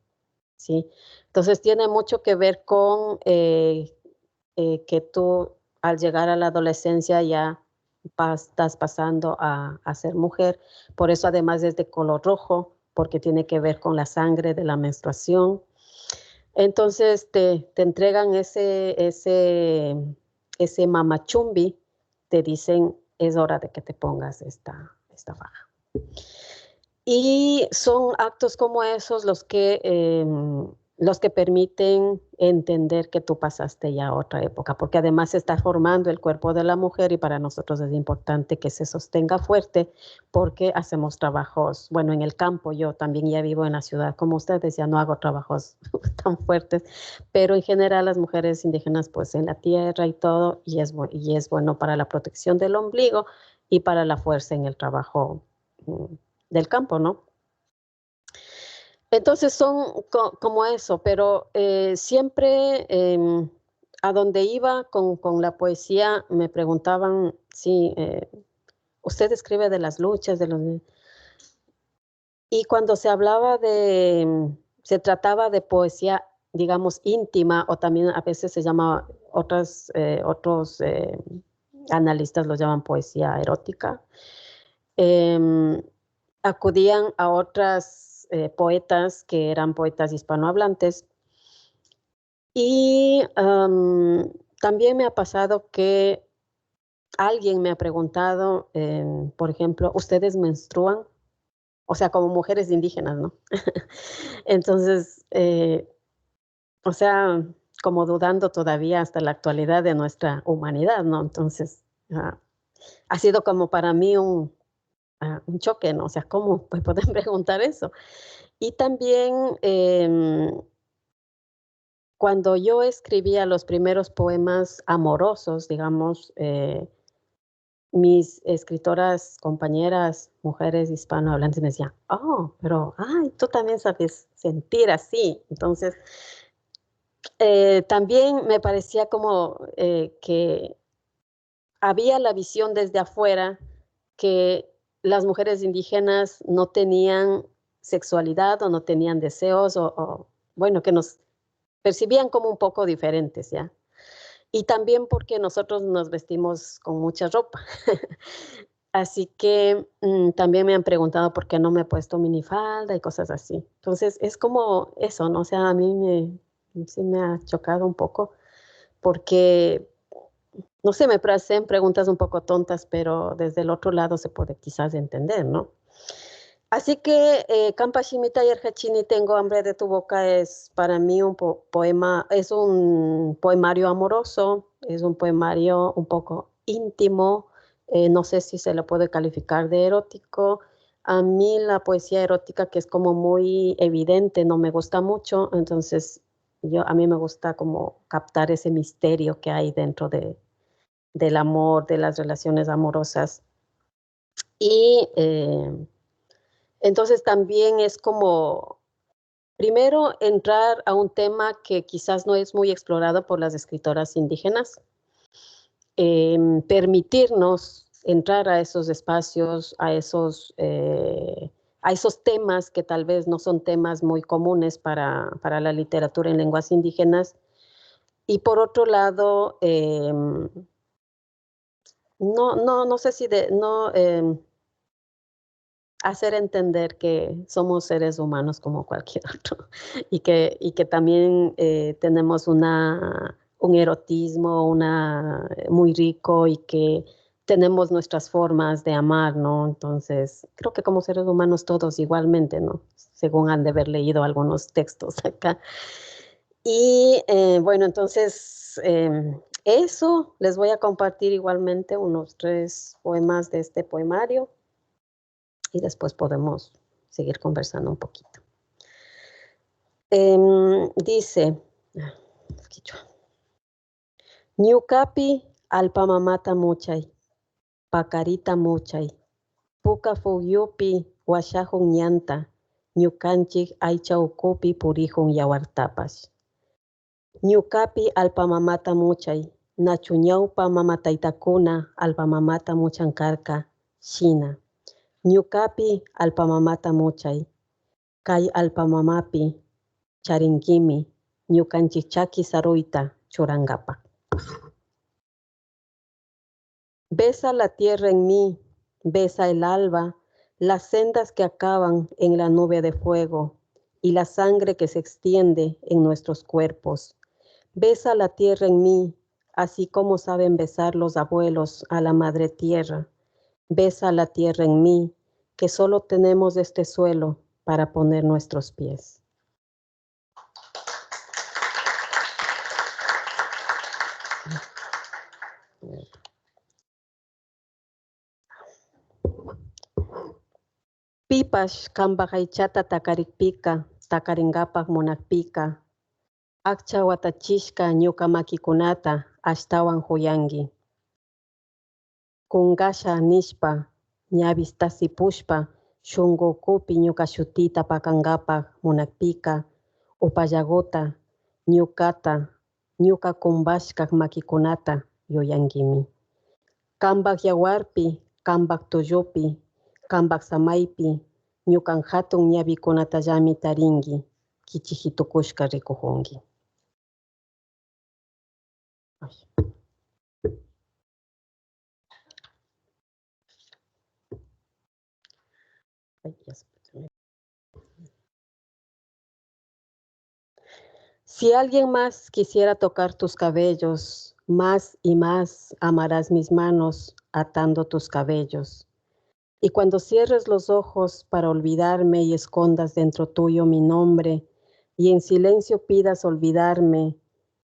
¿sí? Entonces, tiene mucho que ver con que tú, al llegar a la adolescencia, ya estás pasando a ser mujer. Por eso además es de color rojo, porque tiene que ver con la sangre de la menstruación. Entonces te entregan ese mamachumbi, te dicen, es hora de que te pongas esta faja. Y son actos como esos los que permiten entender que tú pasaste ya a otra época, porque además se está formando el cuerpo de la mujer y para nosotros es importante que se sostenga fuerte porque hacemos trabajos, bueno, en el campo. Yo también ya vivo en la ciudad, como ustedes, ya no hago trabajos tan fuertes, pero en general las mujeres indígenas pues en la tierra y todo, y es bueno para la protección del ombligo y para la fuerza en el trabajo del campo, ¿no? Entonces son como eso, pero siempre a donde iba con la poesía me preguntaban si usted escribe de las luchas, y cuando se hablaba se trataba de poesía, digamos, íntima, o también a veces se llama, otros analistas lo llaman poesía erótica, acudían a otras poetas que eran poetas hispanohablantes. Y también me ha pasado que alguien me ha preguntado, por ejemplo, ¿ustedes menstruan? O sea, como mujeres indígenas, ¿no? Entonces, o sea, como dudando todavía hasta la actualidad de nuestra humanidad, ¿no? Entonces, ha sido como para mí un choque, ¿no? O sea, ¿cómo pues pueden preguntar eso? Y también cuando yo escribía los primeros poemas amorosos, digamos, mis escritoras, compañeras, mujeres hispanohablantes me decían, oh, pero, ay, tú también sabes sentir así. Entonces, también me parecía como que había la visión desde afuera que las mujeres indígenas no tenían sexualidad o no tenían deseos bueno, que nos percibían como un poco diferentes, ¿ya? Y también porque nosotros nos vestimos con mucha ropa. Así que también me han preguntado por qué no me he puesto minifalda y cosas así. Entonces, es como eso, ¿no? O sea, a mí sí me ha chocado un poco porque, no sé, me hacen preguntas un poco tontas, pero desde el otro lado se puede quizás entender, ¿no? Así que Campa Shimita y Erjachini, Tengo hambre de tu boca, es para mí un poema, es un poemario amoroso, es un poemario un poco íntimo, no sé si se lo puede calificar de erótico. A mí la poesía erótica, que es como muy evidente, no me gusta mucho, entonces a mí me gusta como captar ese misterio que hay dentro del amor, de las relaciones amorosas. Y Entonces también es como, primero, entrar a un tema que quizás no es muy explorado por las escritoras indígenas, permitirnos entrar a esos espacios, a esos temas que tal vez no son temas muy comunes para la literatura en lenguas indígenas. Y por otro lado, no sé si hacer entender que somos seres humanos como cualquier otro y que también tenemos un erotismo muy rico y que tenemos nuestras formas de amar, ¿no? Entonces, creo que como seres humanos todos igualmente, ¿no? Según han de haber leído algunos textos acá. Y bueno, entonces eso, les voy a compartir igualmente unos 3 poemas de este poemario y después podemos seguir conversando un poquito. Dice, Ñukapi alpamamata muchay, pacarita muchay, puka fuyupi washahun ñanta, ñukanchik aycha ukupi purihun yawartapas. Ñukapi alpamamata muchay, nachuñawpa mamataytakuna alpamamata muchankarka, shina. Ñukapi alpamamata muchay, kay alpamamapi charingimi, ñukanchik chaki saruyta churangapa. Besa la tierra en mí, besa el alba, las sendas que acaban en la nube de fuego y la sangre que se extiende en nuestros cuerpos. Besa la tierra en mí, así como saben besar los abuelos a la madre tierra. Besa la tierra en mí, que solo tenemos este suelo para poner nuestros pies. Pipash kambajaychata takarikpika, takaringapak munakpika. Akcha watachishka ñuka makikunata ashtawan huyangi. Kungasha nishpa, ñavistasi pushpa, shungukupi ñuka shutita pakangapak munakpika, upallagota, ñukata, ñuka kumbashkak makikunata yuyangimi. Kambak yawarpi, kambak tullupi, kambak samaypi, ñukan hatun ñavikunatallami taringi, kichihitukushka rikuhungi. Si alguien más quisiera tocar tus cabellos, más y más amarás mis manos atando tus cabellos. Y cuando cierres los ojos para olvidarme y escondas dentro tuyo mi nombre, y en silencio pidas olvidarme,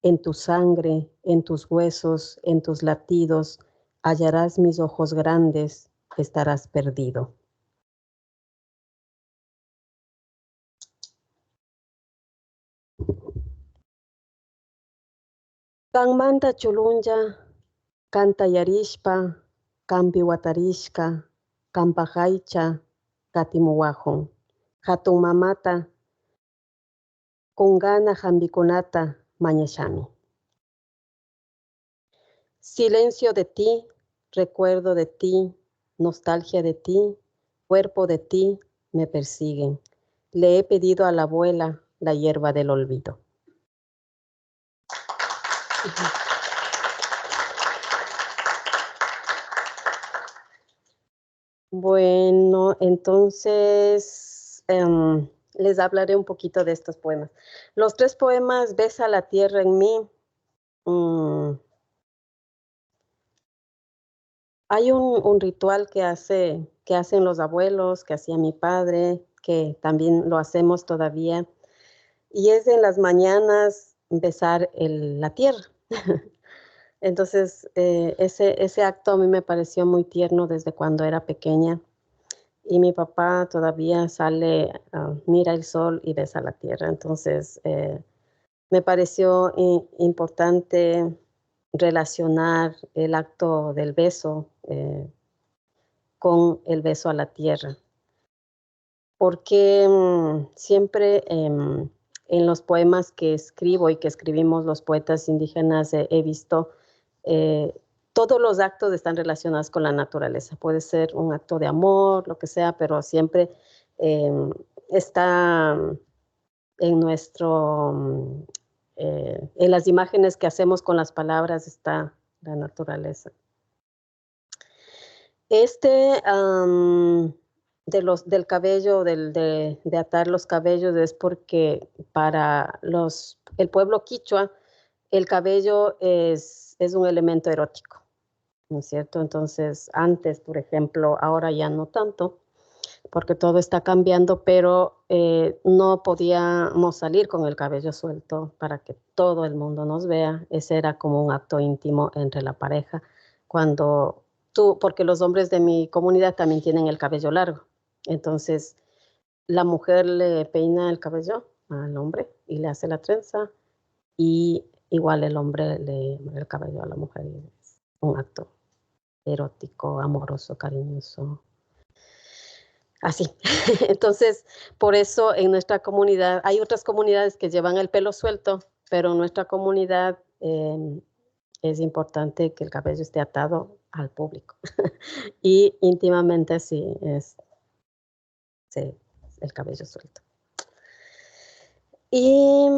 en tu sangre, en tus huesos, en tus latidos, hallarás mis ojos grandes, estarás perdido. Kanmanta chulunja, kanta yarishpa, kampi watarishka, kampajaycha, katimuwahun. Hatun mamata, kungana jambikunata, mañashami. Silencio de ti, recuerdo de ti, nostalgia de ti, cuerpo de ti, me persiguen. Le he pedido a la abuela la hierba del olvido. Bueno, entonces les hablaré un poquito de estos poemas. Los 3 poemas, Besa la tierra en mí. Hay un ritual que hacen los abuelos, que hacía mi padre, que también lo hacemos todavía, y es en las mañanas besar la tierra. Entonces, ese acto a mí me pareció muy tierno desde cuando era pequeña. Y mi papá todavía sale, mira el sol y besa la tierra. Entonces, me pareció importante relacionar el acto del beso con el beso a la tierra. porque siempre en los poemas que escribo y que escribimos los poetas indígenas he visto todos los actos están relacionados con la naturaleza. Puede ser un acto de amor, lo que sea, pero siempre está en nuestro, en las imágenes que hacemos con las palabras está la naturaleza. Del cabello, de atar los cabellos, es porque para el pueblo quichua, el cabello es un elemento erótico, ¿no es cierto? Entonces, antes, por ejemplo, ahora ya no tanto, porque todo está cambiando, pero no podíamos salir con el cabello suelto para que todo el mundo nos vea. Ese era como un acto íntimo entre la pareja. Porque los hombres de mi comunidad también tienen el cabello largo. Entonces, la mujer le peina el cabello al hombre y le hace la trenza, y igual el hombre le mueve el cabello a la mujer. Es un acto erótico, amoroso, cariñoso. Así. Entonces, por eso en nuestra comunidad, hay otras comunidades que llevan el pelo suelto, pero en nuestra comunidad es importante que el cabello esté atado al público. Y íntimamente sí, el cabello suelto. Y,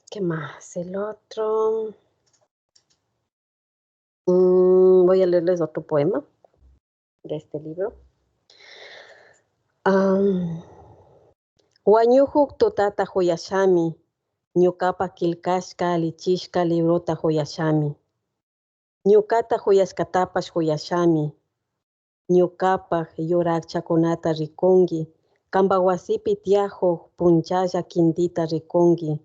¿qué más? El otro. Voy a leerles otro poema de este libro. Wañuhuk totata huyashami, ñukapa kilkashka lichishka librota huyashami. Ñukata huyashkatapash huyashami. Ñukapa yurakchakunata rikungi, kambawasipi tiajuq punchalla kindita rikungi,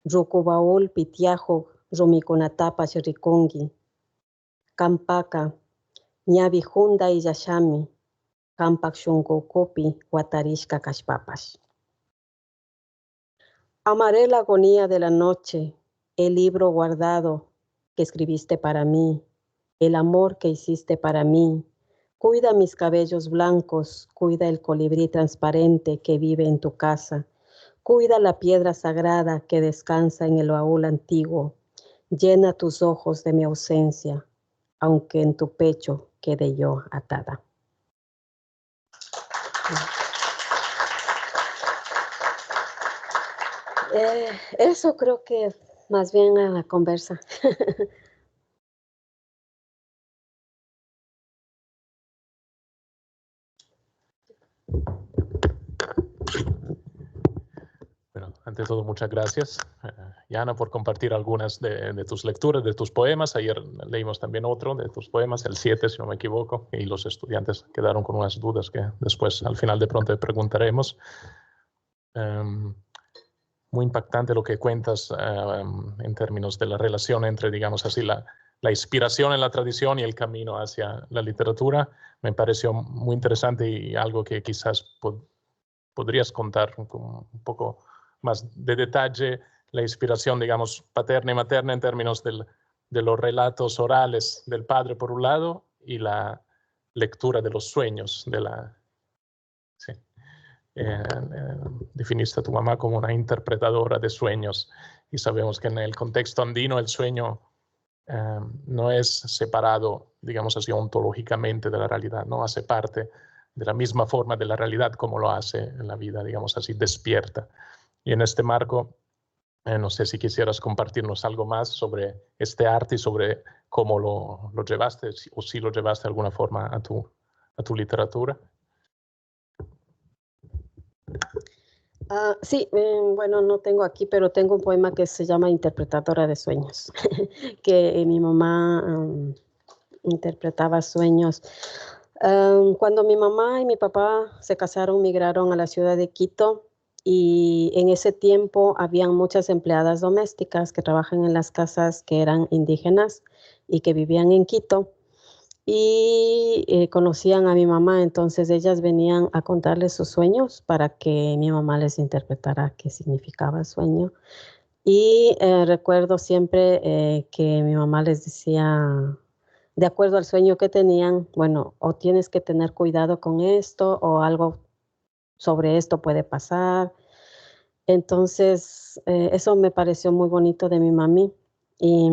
rukubaulpi tiajuq rumikunatapash rikungi. Kampaka ñawi hunday illashami, kampak shunkukupi watarishka kashpapash. Amaré la agonía de la noche, el libro guardado que escribiste para mí, el amor que hiciste para mí. Cuida mis cabellos blancos, cuida el colibrí transparente que vive en tu casa. Cuida la piedra sagrada que descansa en el baúl antiguo. Llena tus ojos de mi ausencia, aunque en tu pecho quede yo atada. Eso creo que más bien a la conversa. Bueno, ante todo, muchas gracias, Yana, por compartir algunas de tus lecturas, de tus poemas. Ayer leímos también otro de tus poemas, el 7, si no me equivoco, y los estudiantes quedaron con unas dudas que después, al final, de pronto preguntaremos. Muy impactante lo que cuentas en términos de la relación entre, digamos así, la inspiración en la tradición y el camino hacia la literatura. Me pareció muy interesante y algo que quizás podrías contar con un poco más de detalle, la inspiración, digamos, paterna y materna en términos de los relatos orales del padre por un lado y la lectura de los sueños de la... Sí. Definiste a tu mamá como una interpretadora de sueños y sabemos que en el contexto andino el sueño no es separado, digamos así, ontológicamente de la realidad, no hace parte de la misma forma de la realidad como lo hace en la vida, digamos así, despierta. Y en este marco, no sé si quisieras compartirnos algo más sobre este arte y sobre cómo lo llevaste, o si lo llevaste de alguna forma a tu literatura. Sí, bueno, no tengo aquí, pero tengo un poema que se llama Interpretadora de Sueños, que mi mamá interpretaba sueños. Cuando mi mamá y mi papá se casaron, migraron a la ciudad de Quito, y en ese tiempo habían muchas empleadas domésticas que trabajan en las casas que eran indígenas y que vivían en Quito. Y conocían a mi mamá, entonces ellas venían a contarles sus sueños para que mi mamá les interpretara qué significaba el sueño. Y recuerdo siempre que mi mamá les decía, de acuerdo al sueño que tenían, bueno, o tienes que tener cuidado con esto o algo sobre esto puede pasar. Entonces, eso me pareció muy bonito de mi mami. Y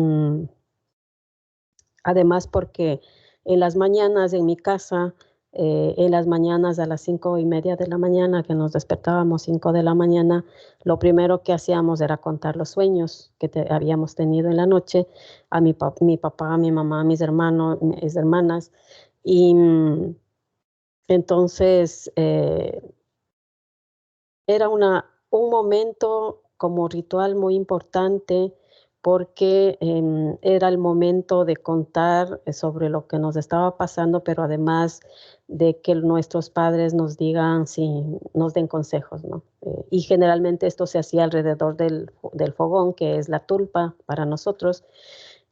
además porque en las mañanas en mi casa, en las mañanas a las 5:30 de la mañana, que nos despertábamos 5 de la mañana, lo primero que hacíamos era contar los sueños que habíamos tenido en la noche a mi papá, a mi mamá, a mis hermanos, mis hermanas. Y entonces era un momento como ritual muy importante porque era el momento de contar sobre lo que nos estaba pasando, pero además de que nuestros padres nos digan, sí, nos den consejos, ¿no? Y generalmente esto se hacía alrededor del fogón, que es la tulpa para nosotros.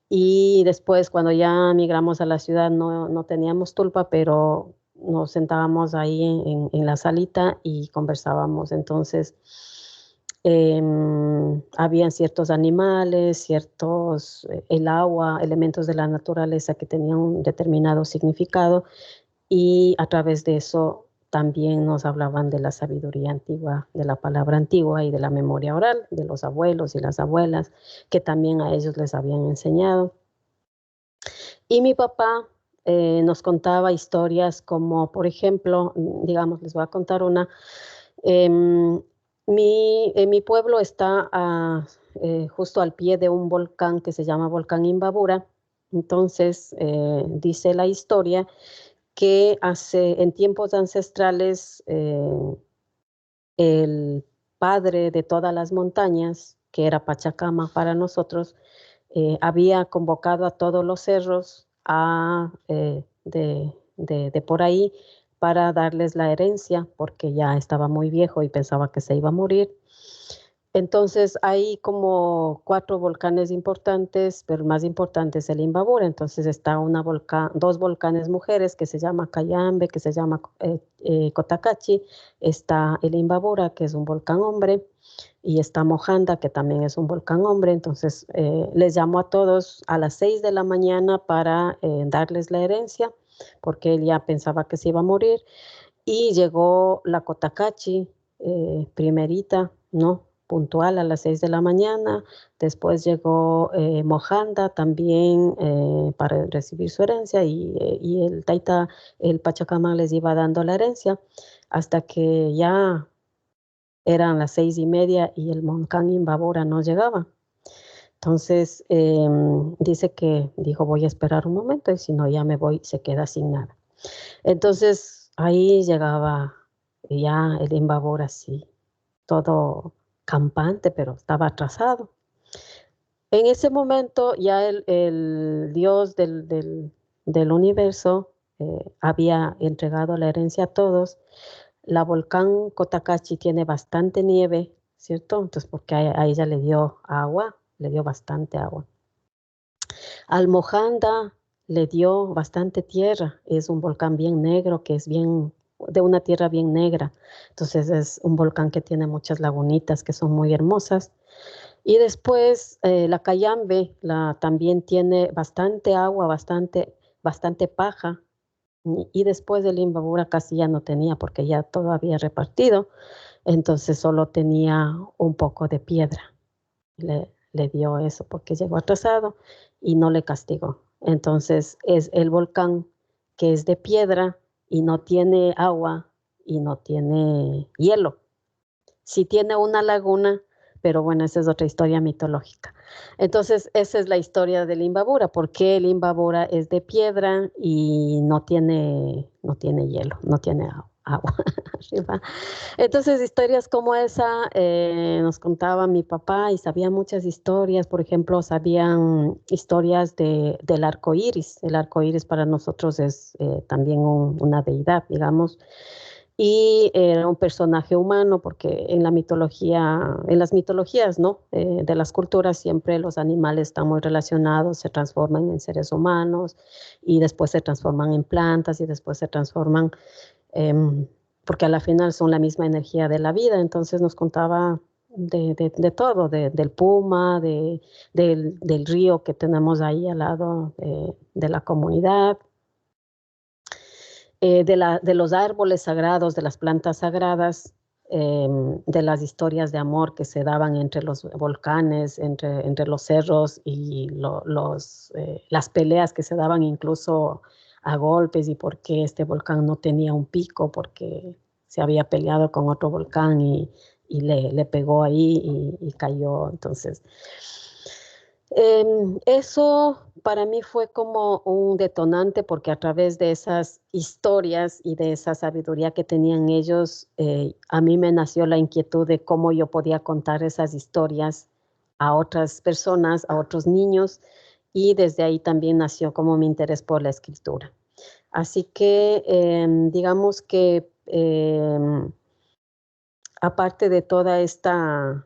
Y después, cuando ya migramos a la ciudad, no teníamos tulpa, pero nos sentábamos ahí en la salita y conversábamos. Entonces, habían ciertos animales, el agua, elementos de la naturaleza que tenían un determinado significado, y a través de eso también nos hablaban de la sabiduría antigua, de la palabra antigua y de la memoria oral, de los abuelos y las abuelas, que también a ellos les habían enseñado. Y mi papá nos contaba historias como, por ejemplo, digamos, les voy a contar una. En mi pueblo está justo al pie de un volcán que se llama Volcán Imbabura. Entonces, dice la historia que en tiempos ancestrales, el padre de todas las montañas, que era Pachacama para nosotros, había convocado a todos los cerros de por ahí para darles la herencia, porque ya estaba muy viejo y pensaba que se iba a morir. Entonces hay como 4 volcanes importantes, pero el más importante es el Imbabura. Entonces está 2 volcanes mujeres que se llama Cayambe, que se llama Cotacachi. Está el Imbabura, que es un volcán hombre, y está Mojanda, que también es un volcán hombre. Entonces les llamó a todos a las 6 de la mañana para darles la herencia, porque él ya pensaba que se iba a morir. Y llegó la Cotacachi, primerita, ¿no? Puntual a las 6 de la mañana. Después llegó Mojanda también para recibir su herencia, y el Taita, el Pachacama, les iba dando la herencia hasta que ya eran las 6:30 y el volcán Imbabura no llegaba. Entonces dice que dijo, voy a esperar un momento y si no ya me voy, se queda sin nada. Entonces ahí llegaba ya el Imbabura así, todo campante, pero estaba atrasado. En ese momento ya el Dios del universo había entregado la herencia a todos. La volcán Cotacachi tiene bastante nieve, ¿cierto? Entonces, porque a ella le dio agua, le dio bastante agua. Al Mojanda le dio bastante tierra, es un volcán bien negro, que es de una tierra bien negra. Entonces es un volcán que tiene muchas lagunitas que son muy hermosas. Y después la Cayambe también tiene bastante agua, bastante paja. Y después del Imbabura casi ya no tenía, porque ya todo había repartido. Entonces solo tenía un poco de piedra. Le dio eso porque llegó atrasado y no le castigó. Entonces es el volcán que es de piedra y no tiene agua y no tiene hielo. Sí tiene una laguna, pero bueno, esa es otra historia mitológica. Entonces esa es la historia del Imbabura, porque el Imbabura es de piedra y no tiene hielo, no tiene agua arriba. Entonces historias como esa nos contaba mi papá, y sabía muchas historias. Por ejemplo, sabían historias del arco iris. El arco iris para nosotros es también una deidad, digamos, y era un personaje humano, porque en las mitologías, ¿no? De las culturas, siempre los animales están muy relacionados, se transforman en seres humanos y después se transforman en plantas y después se transforman, porque a la final son la misma energía de la vida. Entonces nos contaba de todo, del puma, del río que tenemos ahí al lado de la comunidad. de los árboles sagrados, de las plantas sagradas, de las historias de amor que se daban entre los volcanes, entre los cerros y las peleas que se daban incluso a golpes y por qué este volcán no tenía un pico, porque se había peleado con otro volcán y le pegó ahí y cayó. Entonces, eso para mí fue como un detonante, porque a través de esas historias y de esa sabiduría que tenían ellos, a mí me nació la inquietud de cómo yo podía contar esas historias a otras personas, a otros niños, y desde ahí también nació como mi interés por la escritura. Así que digamos que aparte de toda esta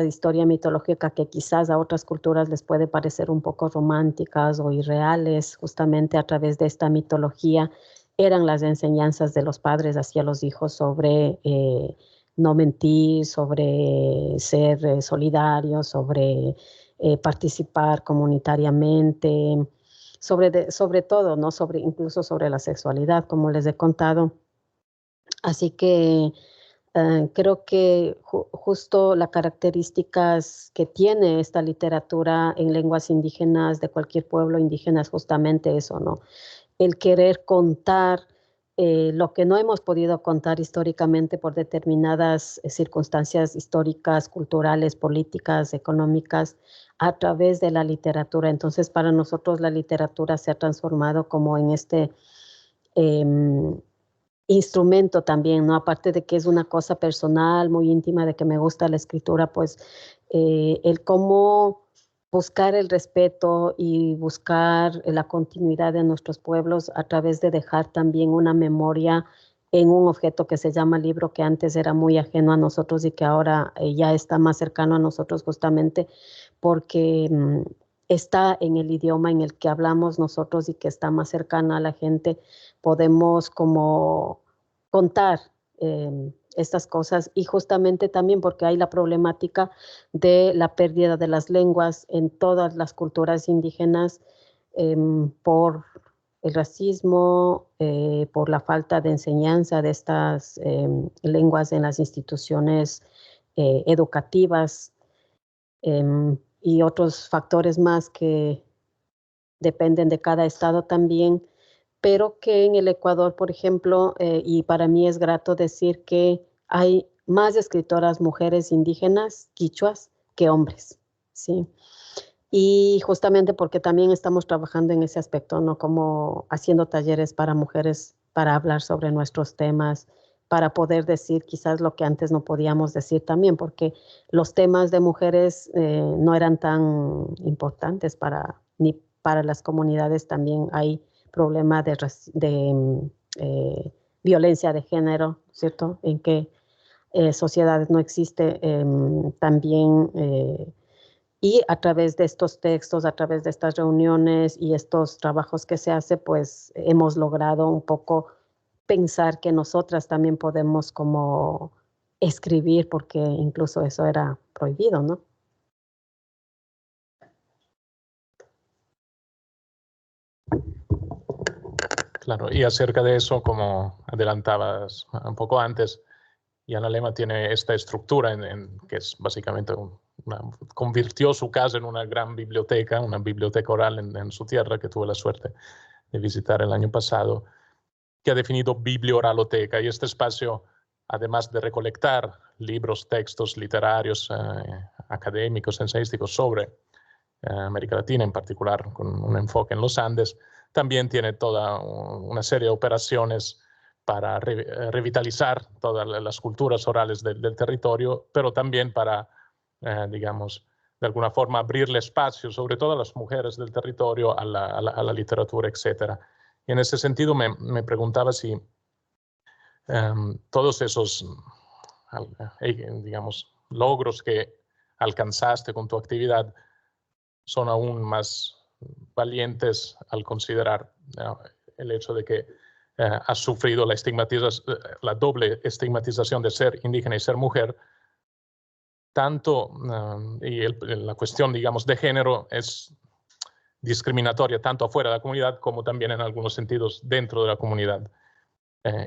historia mitológica que quizás a otras culturas les puede parecer un poco románticas o irreales, justamente a través de esta mitología eran las enseñanzas de los padres hacia los hijos sobre no mentir, sobre ser solidarios, sobre participar comunitariamente, sobre todo, ¿no? Incluso sobre la sexualidad, como les he contado. Así que creo que justo las características que tiene esta literatura en lenguas indígenas de cualquier pueblo indígena es justamente eso, ¿no? El querer contar lo que no hemos podido contar históricamente por determinadas circunstancias históricas, culturales, políticas, económicas, a través de la literatura. Entonces, para nosotros la literatura se ha transformado como en este instrumento también, ¿no? Aparte de que es una cosa personal, muy íntima, de que me gusta la escritura, pues el cómo buscar el respeto y buscar la continuidad de nuestros pueblos a través de dejar también una memoria en un objeto que se llama libro, que antes era muy ajeno a nosotros y que ahora ya está más cercano a nosotros, justamente porque está en el idioma en el que hablamos nosotros y que está más cercana a la gente. Podemos como contar estas cosas, y justamente también porque hay la problemática de la pérdida de las lenguas en todas las culturas indígenas por el racismo, por la falta de enseñanza de estas lenguas en las instituciones educativas, y otros factores más que dependen de cada estado también, pero que en el Ecuador, por ejemplo, y para mí es grato decir que hay más escritoras mujeres indígenas, quichuas, que hombres, ¿sí? Y justamente porque también estamos trabajando en ese aspecto, ¿no? Como haciendo talleres para mujeres, para hablar sobre nuestros temas, para poder decir quizás lo que antes no podíamos decir también, porque los temas de mujeres no eran tan importantes ni para las comunidades. También hay problema de violencia de género, ¿cierto? En qué sociedades no existe también. Y a través de estos textos, a través de estas reuniones y estos trabajos que se hace, pues hemos logrado un poco pensar que nosotras también podemos como escribir, porque incluso eso era prohibido, ¿no? Claro, y acerca de eso, como adelantabas un poco antes, Yana Lema tiene esta estructura que es básicamente convirtió su casa en una gran biblioteca, una biblioteca oral en su tierra, que tuve la suerte de visitar el año pasado, que ha definido biblioraloteca. Y este espacio, además de recolectar libros, textos literarios, académicos, ensayísticos sobre América Latina, en particular con un enfoque en los Andes, también tiene toda una serie de operaciones para revitalizar todas las culturas orales del territorio, pero también para, digamos, de alguna forma abrirle espacio, sobre todo a las mujeres del territorio, a la literatura, etc. Y en ese sentido me preguntaba si todos esos, digamos, logros que alcanzaste con tu actividad son aún más valientes al considerar el hecho de que has sufrido la doble estigmatización de ser indígena y ser mujer, tanto, y la cuestión, digamos, de género es discriminatoria tanto afuera de la comunidad como también en algunos sentidos dentro de la comunidad.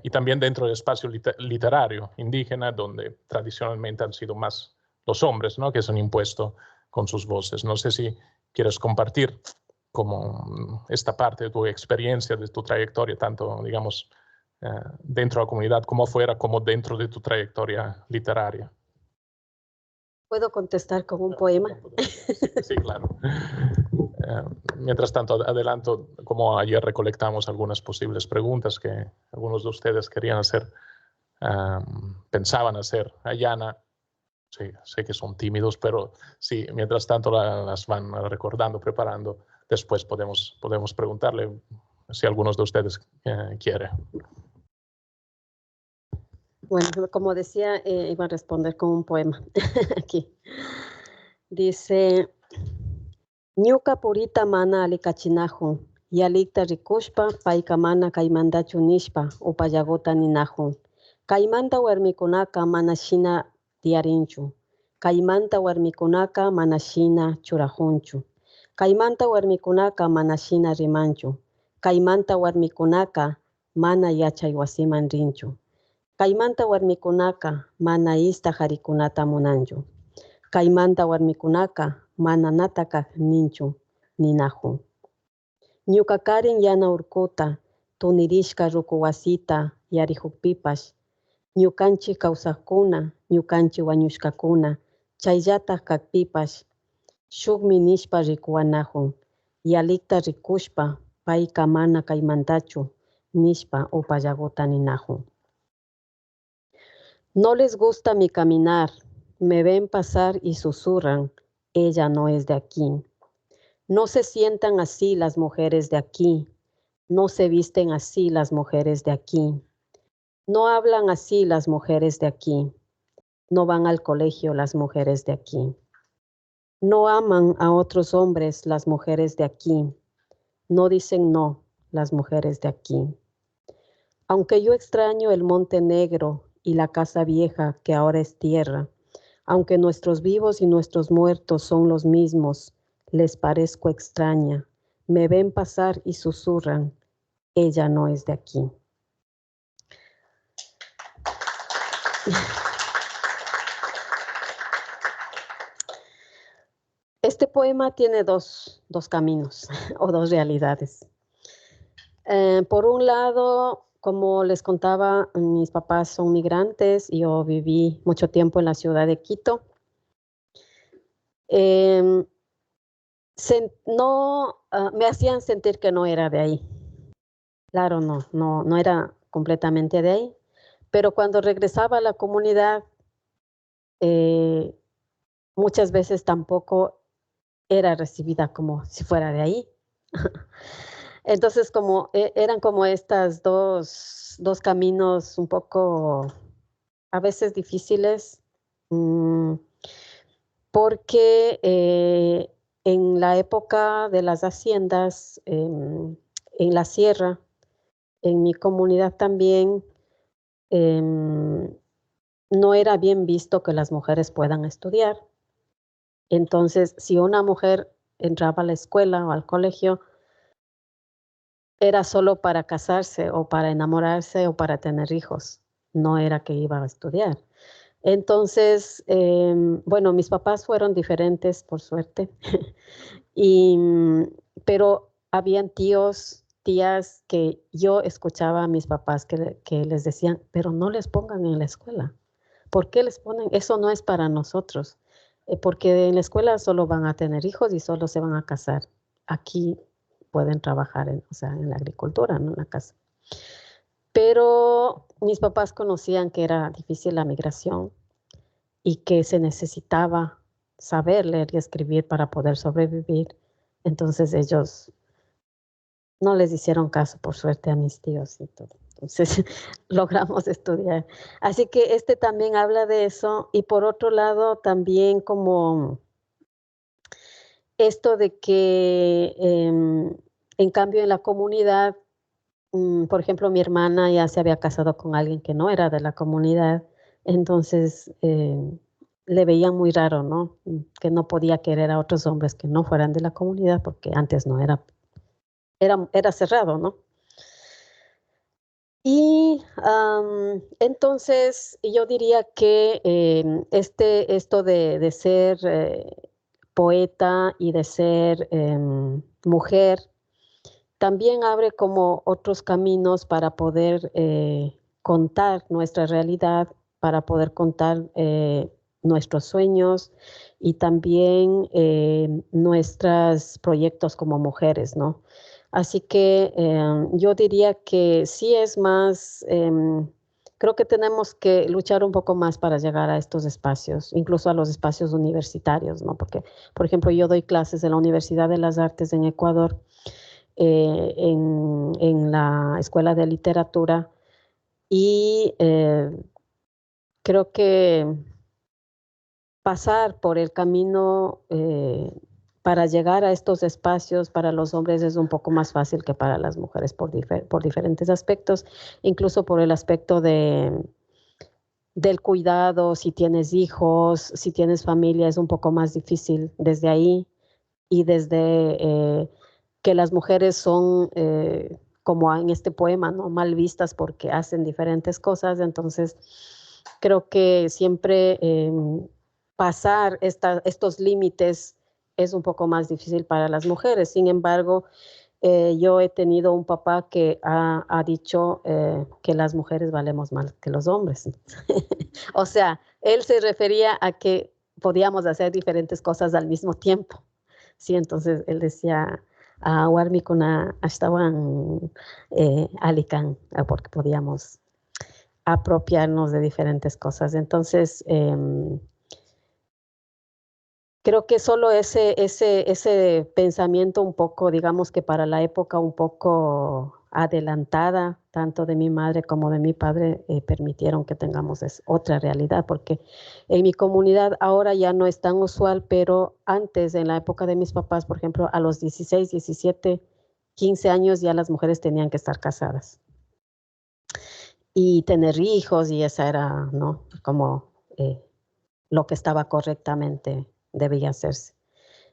Y también dentro del espacio literario indígena, donde tradicionalmente han sido más los hombres, ¿no?, que se han impuesto con sus voces. No sé si quieres compartir como esta parte de tu experiencia, de tu trayectoria, tanto, digamos, dentro de la comunidad como fuera, como dentro de tu trayectoria literaria. ¿Puedo contestar con un poema? Sí, claro. Mientras tanto, adelanto, como ayer recolectamos algunas posibles preguntas que algunos de ustedes querían hacer, pensaban hacer a Yana. Sí, sé que son tímidos, pero sí, mientras tanto las van recordando, preparando. Después podemos preguntarle si algunos de ustedes quiere. Bueno, como decía, iba a responder con un poema aquí. Dice, ñuka purita mana alikachinajun, yalikta rikushpa, payka mana kaymandachu nishpa, upallagota ninajun. Kaymanta warmikunaka mana shina tiarinchu. Kaymanta warmikunaka mana shina churajunchu. Kaymanta warmikunaka mana shina rimanchu. Kaymanta warmikunaka mana yachay wasiman rinchu. Kaymanta warmikunaka mana ista harikunata munanchu. Kaymanta warmikunaka mana nataka ninchu ninajun. Ñuka karin yana urkuta, tunirishka ruku wasita yarihukpipash. Ñukanchik kawsaqkuna, ñukanchik wañushkakuna, chayllatak kakpipash, shukmi nishpa rikuwanajun. Yalikta rikushpa, payka mana kaymantachu, nishpa upallagota ninajun. No les gusta mi caminar, me ven pasar y susurran, ella no es de aquí. No se sientan así las mujeres de aquí, no se visten así las mujeres de aquí, no hablan así las mujeres de aquí, no van al colegio las mujeres de aquí, no aman a otros hombres las mujeres de aquí, no dicen no las mujeres de aquí. Aunque yo extraño el Monte Negro y la casa vieja que ahora es tierra, aunque nuestros vivos y nuestros muertos son los mismos, les parezco extraña, me ven pasar y susurran, ella no es de aquí. Este poema tiene dos caminos o dos realidades. Por un lado, como les contaba, mis papás son migrantes, yo viví mucho tiempo en la ciudad de Quito. Me hacían sentir que no era de ahí. Claro, no era completamente de ahí, pero cuando regresaba a la comunidad, muchas veces tampoco era recibida como si fuera de ahí. Entonces, como eran como estas dos caminos un poco a veces difíciles, porque en la época de las haciendas, en la sierra, en mi comunidad también, no era bien visto que las mujeres puedan estudiar. Entonces, si una mujer entraba a la escuela o al colegio, era solo para casarse o para enamorarse o para tener hijos, no era que iba a estudiar. Entonces, bueno, mis papás fueron diferentes, por suerte, pero habían tíos, tías que yo escuchaba a mis papás que les decían, pero no les pongan en la escuela. ¿Por qué les ponen? Eso no es para nosotros, porque en la escuela solo van a tener hijos y solo se van a casar. Aquí pueden trabajar en la agricultura, ¿no? En la casa. Pero mis papás conocían que era difícil la migración y que se necesitaba saber leer y escribir para poder sobrevivir. Entonces ellos no les hicieron caso, por suerte, a mis tíos y todo. Entonces logramos estudiar. Así que este también habla de eso. Y por otro lado, también como esto de que en cambio en la comunidad, por ejemplo, mi hermana ya se había casado con alguien que no era de la comunidad. Entonces le veían muy raro, ¿no? Que no podía querer a otros hombres que no fueran de la comunidad, porque antes no era cerrado, ¿no? Y entonces yo diría que esto de ser poeta y de ser mujer también abre como otros caminos para poder contar nuestra realidad, para poder contar nuestros sueños y también nuestros proyectos como mujeres, ¿no? Así que yo diría que sí es más, creo que tenemos que luchar un poco más para llegar a estos espacios, incluso a los espacios universitarios, ¿no? Porque, por ejemplo, yo doy clases en la Universidad de las Artes en Ecuador, en la Escuela de Literatura, y creo que pasar por el camino para llegar a estos espacios para los hombres es un poco más fácil que para las mujeres por diferentes aspectos, incluso por el aspecto del cuidado, si tienes hijos, si tienes familia, es un poco más difícil desde ahí, y desde que las mujeres son, como en este poema, ¿no? Mal vistas porque hacen diferentes cosas. Entonces, creo que siempre pasar estos límites es un poco más difícil para las mujeres. Sin embargo, yo he tenido un papá que ha dicho que las mujeres valemos más que los hombres. O sea, él se refería a que podíamos hacer diferentes cosas al mismo tiempo. Sí, entonces él decía, warmikuna ashtawan alikan, porque podíamos apropiarnos de diferentes cosas. Entonces, creo que solo ese pensamiento un poco, digamos que para la época un poco adelantada, tanto de mi madre como de mi padre, permitieron que tengamos otra realidad, porque en mi comunidad ahora ya no es tan usual, pero antes, en la época de mis papás, por ejemplo, a los 16, 17, 15 años ya las mujeres tenían que estar casadas y tener hijos, y esa era, ¿no? Como lo que estaba correctamente debía hacerse.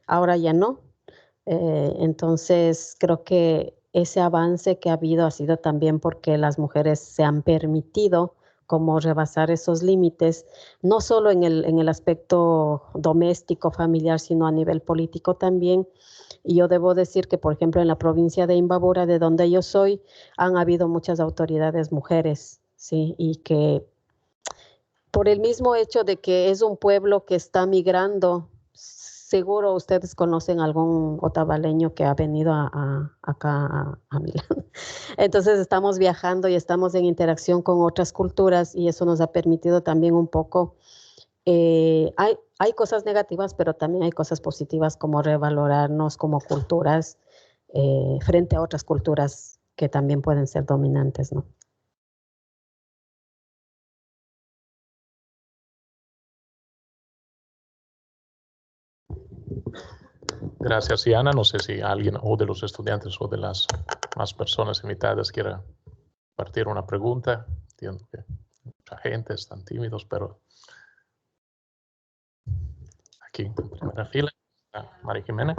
Ahora ya no. Entonces, creo que ese avance que ha habido ha sido también porque las mujeres se han permitido como rebasar esos límites, no solo en el aspecto doméstico, familiar, sino a nivel político también. Y yo debo decir que, por ejemplo, en la provincia de Imbabura, de donde yo soy, han habido muchas autoridades mujeres, ¿sí? Y que por el mismo hecho de que es un pueblo que está migrando, seguro ustedes conocen algún otavaleño que ha venido acá a Milán. Entonces estamos viajando y estamos en interacción con otras culturas, y eso nos ha permitido también un poco, hay cosas negativas, pero también hay cosas positivas, como revalorarnos como culturas frente a otras culturas que también pueden ser dominantes, ¿no? Gracias, Diana. No sé si alguien o de los estudiantes o de las más personas invitadas quiera compartir una pregunta. Entiendo que mucha gente están tímidos, pero aquí en primera fila está María Jimena.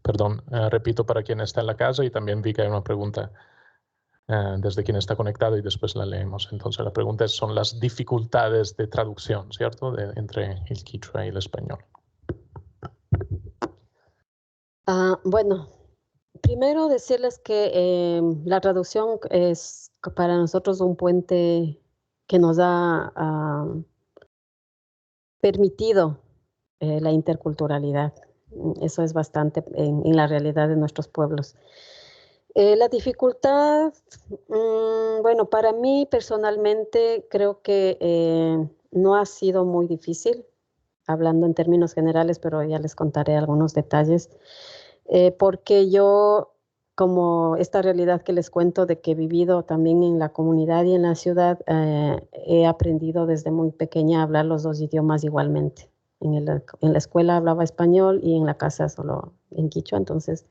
Perdón, repito para quien está en la casa, y también vi que hay una pregunta desde quien está conectado y después la leemos. Entonces la pregunta son las dificultades de traducción, ¿cierto? Entre el quichua y el español. Bueno, primero decirles que la traducción es para nosotros un puente que nos ha permitido la interculturalidad. Eso es bastante en la realidad de nuestros pueblos. La dificultad, bueno, para mí personalmente creo que no ha sido muy difícil, hablando en términos generales, pero ya les contaré algunos detalles, porque yo como esta realidad que les cuento de que he vivido también en la comunidad y en la ciudad, he aprendido desde muy pequeña a hablar los dos idiomas igualmente. En la escuela hablaba español y en la casa solo en quichua. Entonces,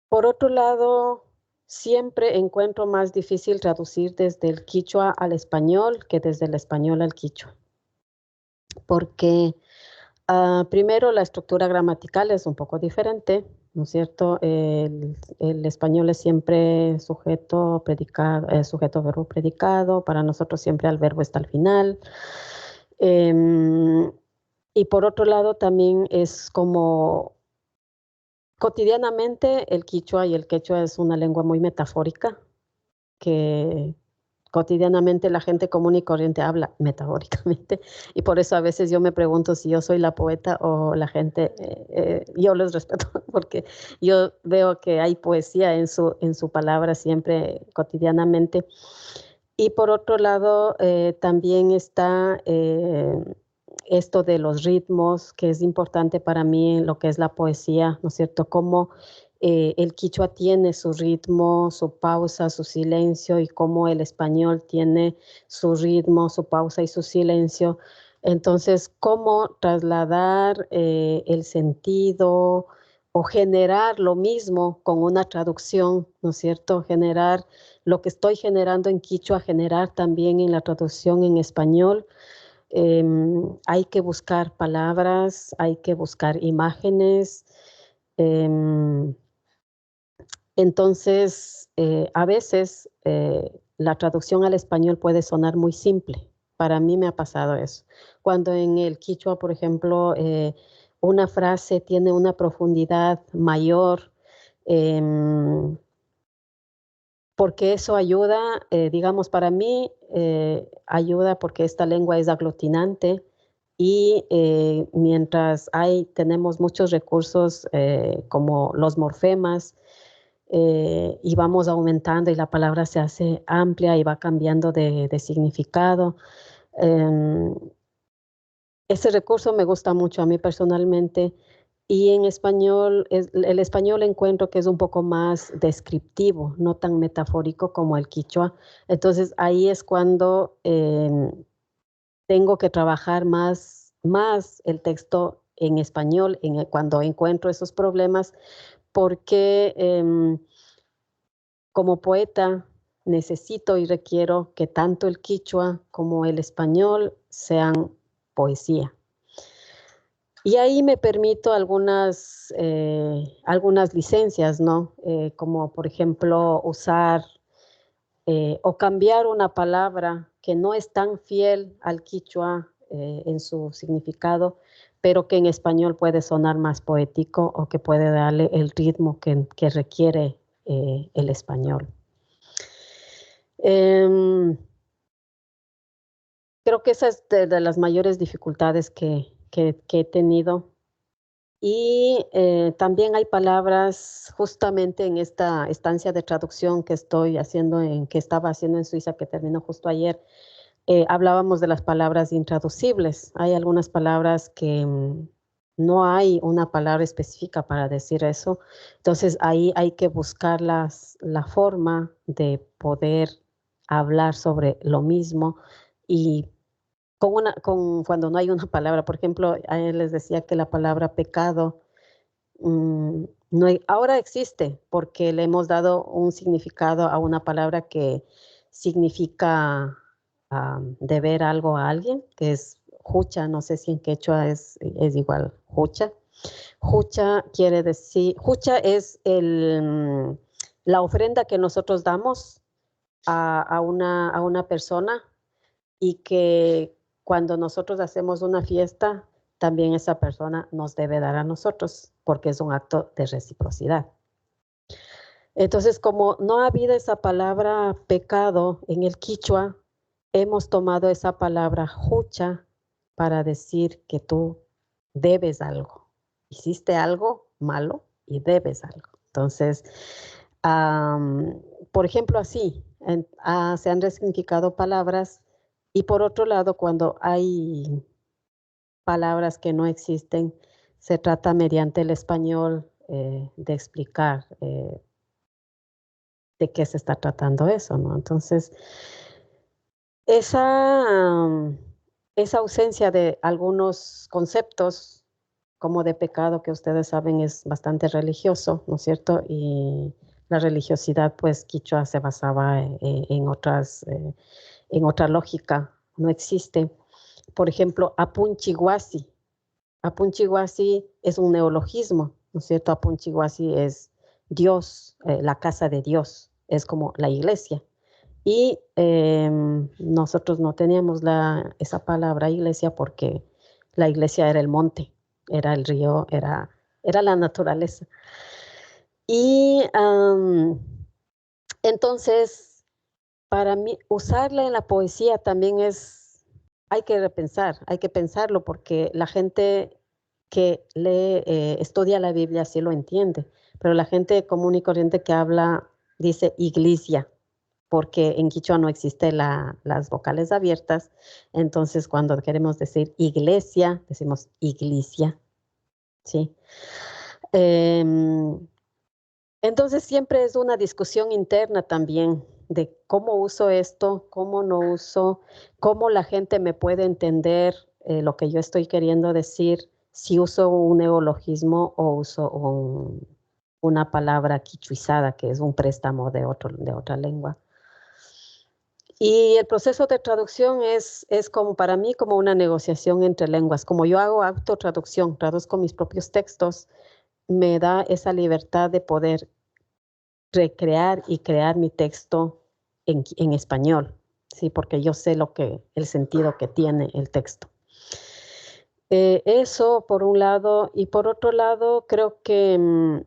por otro lado, siempre encuentro más difícil traducir desde el quichua al español que desde el español al quichua. Porque primero la estructura gramatical es un poco diferente, ¿no es cierto? El español es siempre sujeto, predicado, sujeto, verbo, predicado. Para nosotros siempre el verbo está al final. Y por otro lado también es como cotidianamente el quichua y el quechua es una lengua muy metafórica que cotidianamente la gente común y corriente habla metafóricamente, y por eso a veces yo me pregunto si yo soy la poeta o la gente. Yo les respeto porque yo veo que hay poesía en su palabra siempre cotidianamente. Y por otro lado también está esto de los ritmos, que es importante para mí en lo que es la poesía, ¿no es cierto? Cómo el quichua tiene su ritmo, su pausa, su silencio, y cómo el español tiene su ritmo, su pausa y su silencio. Entonces, cómo trasladar el sentido o generar lo mismo con una traducción, ¿no es cierto? Generar lo que estoy generando en quichua, generar también en la traducción en español. Hay que buscar palabras, hay que buscar imágenes. Entonces, a veces la traducción al español puede sonar muy simple. Para mí me ha pasado eso. Cuando en el quichua, por ejemplo, una frase tiene una profundidad mayor, porque eso ayuda, digamos, para mí ayuda porque esta lengua es aglutinante, y mientras tenemos muchos recursos como los morfemas, y vamos aumentando y la palabra se hace amplia y va cambiando de significado. Ese recurso me gusta mucho a mí personalmente, y en español, el español encuentro que es un poco más descriptivo, no tan metafórico como el quichua. Entonces ahí es cuando tengo que trabajar más el texto en español cuando encuentro esos problemas, porque como poeta necesito y requiero que tanto el quichua como el español sean poesía. Y ahí me permito algunas licencias, ¿no? Como por ejemplo usar o cambiar una palabra que no es tan fiel al quichua en su significado, pero que en español puede sonar más poético, o que puede darle el ritmo que requiere el español. Creo que esa es de las mayores dificultades que he tenido. Y también hay palabras, justamente en esta estancia de traducción que estaba haciendo en Suiza, que terminó justo ayer, hablábamos de las palabras intraducibles. Hay algunas palabras que no hay una palabra específica para decir eso. Entonces ahí hay que buscar la forma de poder hablar sobre lo mismo, y cuando no hay una palabra. Por ejemplo, a él les decía que la palabra pecado ahora existe porque le hemos dado un significado a una palabra que significa deber algo a alguien, que es jucha. No sé si en quechua es igual, jucha. Jucha quiere decir, jucha es la ofrenda que nosotros damos a una persona, y que cuando nosotros hacemos una fiesta, también esa persona nos debe dar a nosotros, porque es un acto de reciprocidad. Entonces, como no ha habido esa palabra pecado en el quichua, hemos tomado esa palabra jucha para decir que tú debes algo. Hiciste algo malo y debes algo. Entonces, por ejemplo, así, se han resignificado palabras. Y por otro lado, cuando hay palabras que no existen, se trata mediante el español de explicar de qué se está tratando eso, ¿no? Entonces, esa ausencia de algunos conceptos como de pecado, que ustedes saben es bastante religioso, ¿no es cierto? Y la religiosidad, pues, quichua se basaba en otra lógica, no existe. Por ejemplo, apunchiguasi. Apunchiguasi es un neologismo, ¿no es cierto? Apunchiguasi es Dios, la casa de Dios, es como la iglesia. Y nosotros no teníamos esa palabra iglesia porque la iglesia era el monte, era el río, era la naturaleza. Y entonces, para mí, usarla en la poesía también hay que pensarlo porque la gente que lee, estudia la Biblia sí lo entiende, pero la gente común y corriente que habla dice iglesia, porque en quichua no existen las vocales abiertas, entonces cuando queremos decir iglesia, decimos iglesia, ¿sí? Entonces siempre es una discusión interna también de cómo uso esto, cómo no uso, cómo la gente me puede entender lo que yo estoy queriendo decir, si uso un neologismo o uso una palabra quichuizada, que es un préstamo de otra lengua. Y el proceso de traducción es como para mí como una negociación entre lenguas. Como yo hago autotraducción, traduzco mis propios textos, me da esa libertad de poder recrear y crear mi texto en español, ¿sí? Porque yo sé el sentido que tiene el texto. Eso por un lado, y por otro lado creo que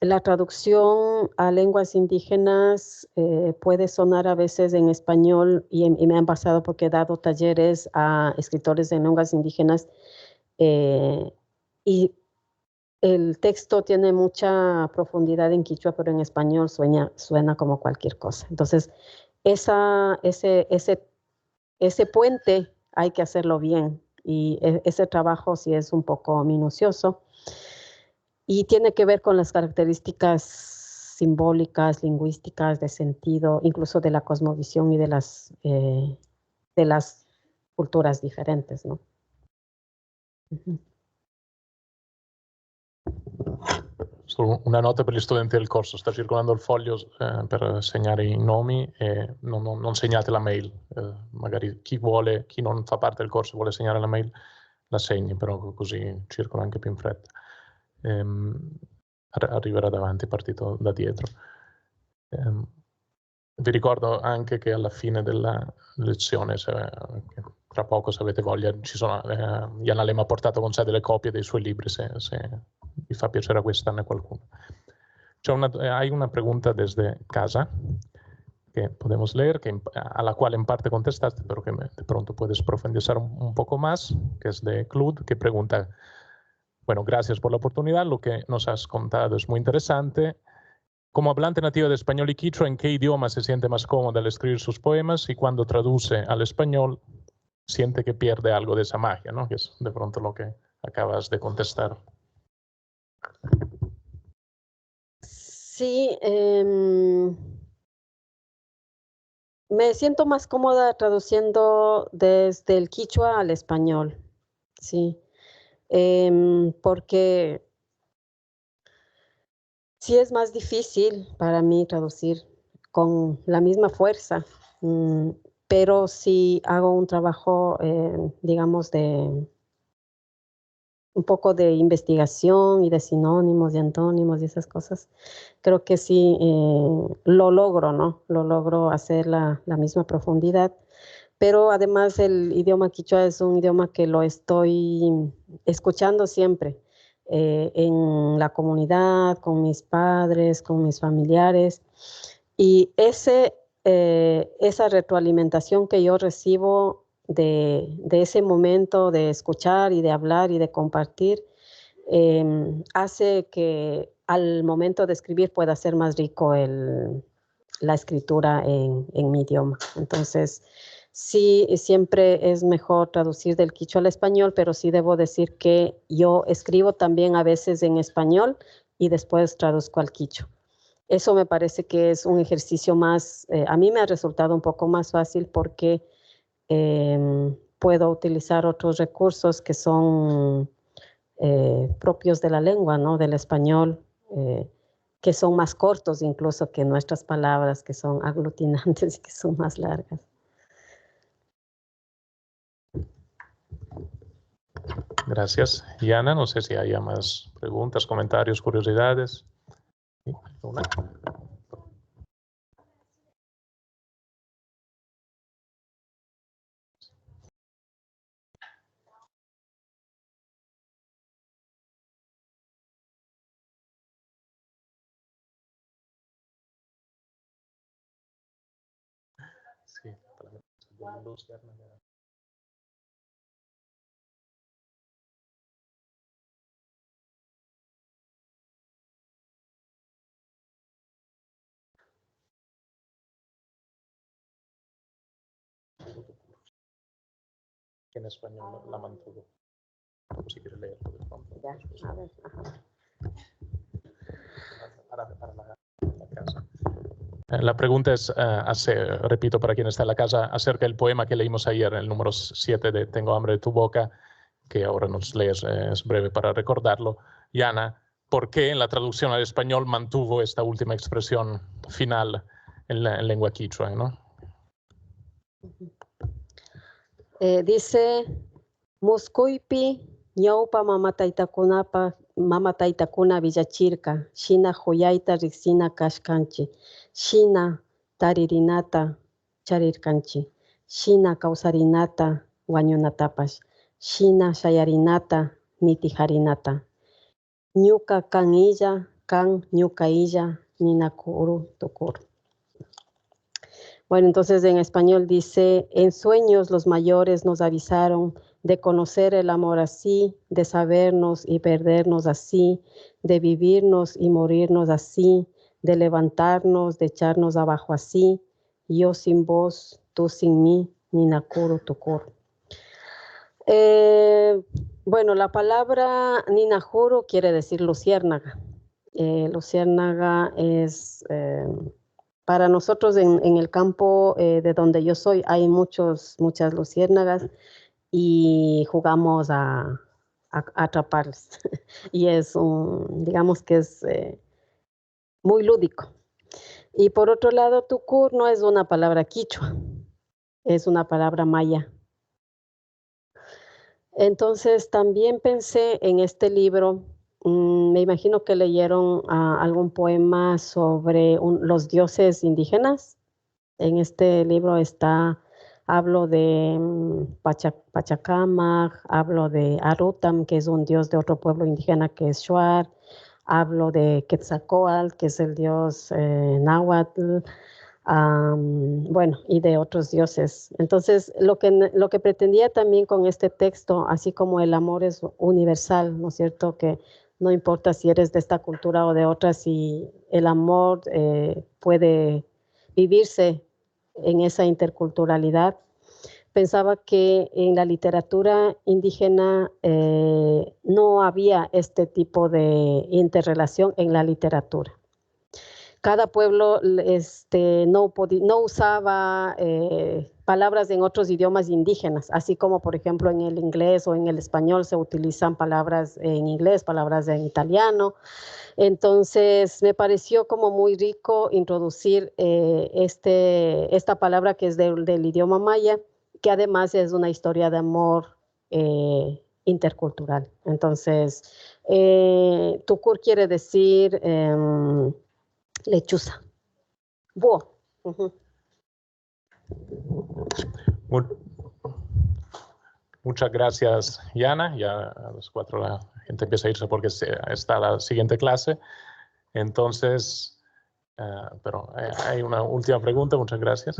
la traducción a lenguas indígenas puede sonar a veces en español y me han pasado porque he dado talleres a escritores en lenguas indígenas y el texto tiene mucha profundidad en quichua, pero en español suena como cualquier cosa. Entonces, ese puente hay que hacerlo bien y ese trabajo sí es un poco minucioso y tiene que ver con las características simbólicas, lingüísticas, de sentido, incluso de la cosmovisión y de las culturas diferentes, ¿no? Uh-huh. Solo una nota per gli studenti del corso: sta circolando il foglio per segnare i nomi e non segnate la mail. Magari chi non fa parte del corso vuole segnare la mail, la segni, però così circola anche più in fretta. Arriverà davanti, partito da dietro. Vi ricordo anche che alla fine della lezione, tra poco, se avete voglia, Jan Alem ha portato con sé delle copie dei suoi libri, se vi fa piacere acquistarne qualcuno. Hay una pregunta desde casa que podemos leer, a la cual en parte contestaste, pero que de pronto puedes profundizar un poco más, que es de Claude, que pregunta: bueno, gracias por la oportunidad, lo que nos has contado es muy interesante. Como hablante nativa de español y quichua, ¿en qué idioma se siente más cómoda al escribir sus poemas? Y cuando traduce al español, siente que pierde algo de esa magia, ¿no? Que es de pronto lo que acabas de contestar. Sí, me siento más cómoda traduciendo desde el quichua al español, sí, porque sí es más difícil para mí traducir con la misma fuerza, pero si hago un trabajo, digamos, de un poco de investigación y de sinónimos y antónimos y esas cosas, creo que sí lo logro, ¿no? Lo logro hacer la misma profundidad, pero además el idioma quichua es un idioma que lo estoy escuchando siempre en la comunidad, con mis padres, con mis familiares, y esa retroalimentación que yo recibo de ese momento de escuchar y de hablar y de compartir, hace que al momento de escribir pueda ser más rico la escritura en mi idioma. Entonces, sí, siempre es mejor traducir del quichua al español, pero sí debo decir que yo escribo también a veces en español y después traduzco al quichua. Eso me parece que es un ejercicio más, a mí me ha resultado un poco más fácil porque puedo utilizar otros recursos que son propios de la lengua, ¿no? Del español, que son más cortos incluso que nuestras palabras, que son aglutinantes y que son más largas. Gracias. Yana, no sé si haya más preguntas, comentarios, curiosidades. ¿Sí? ¿Una? Sí, en español la mantuvo. Si quieres leerlo de pronto. Ya, a ver, ajá. Para la casa. La pregunta es, repito para quien está en la casa, acerca del poema que leímos ayer, el número 7 de Tengo hambre de tu boca, que ahora nos lees, es breve para recordarlo. Yana, ¿por qué en la traducción al español mantuvo esta última expresión final en lengua quichua, ¿no? Dice, Muskuipi, ñaupa mama taytakuna villachirka, shina joyaita riksina kashkanchi, shina taririnata charirkanchi, shina kawsarinata wañunatapash, shina shayarinata nitijarinata. Ñuka kan illa, kan ñuka illa, ninakuru tukuru. Bueno, entonces en español dice, en sueños los mayores nos avisaron de conocer el amor así, de sabernos y perdernos así, de vivirnos y morirnos así, de levantarnos, de echarnos abajo así, yo sin vos, tú sin mí, ni nakuru tukuru. Bueno, la palabra ninajuru quiere decir luciérnaga. Luciérnaga es... para nosotros en el campo de donde yo soy hay muchas luciérnagas y jugamos a atraparlas. Y es digamos que es muy lúdico. Y por otro lado, tucur no es una palabra quichua, es una palabra maya. Entonces también pensé en este libro, me imagino que leyeron algún poema sobre los dioses indígenas. En este libro hablo de Pachacamac, hablo de Arutam, que es un dios de otro pueblo indígena que es Shuar, hablo de Quetzalcóatl, que es el dios náhuatl, bueno, y de otros dioses. Entonces, lo que pretendía también con este texto, así como el amor es universal, ¿no es cierto? Que no importa si eres de esta cultura o de otra, si el amor puede vivirse en esa interculturalidad. Pensaba que en la literatura indígena no había este tipo de interrelación en la literatura. Cada pueblo no usaba palabras en otros idiomas indígenas, así como por ejemplo en el inglés o en el español se utilizan palabras en inglés, palabras en italiano. Entonces me pareció como muy rico introducir esta palabra que es del idioma maya, que además es una historia de amor intercultural. Entonces, tukur quiere decir lechuza. Búho. Muchas gracias, Yana. Ya a las 4 la gente empieza a irse porque está la siguiente clase. Entonces, pero hay una última pregunta. Muchas gracias.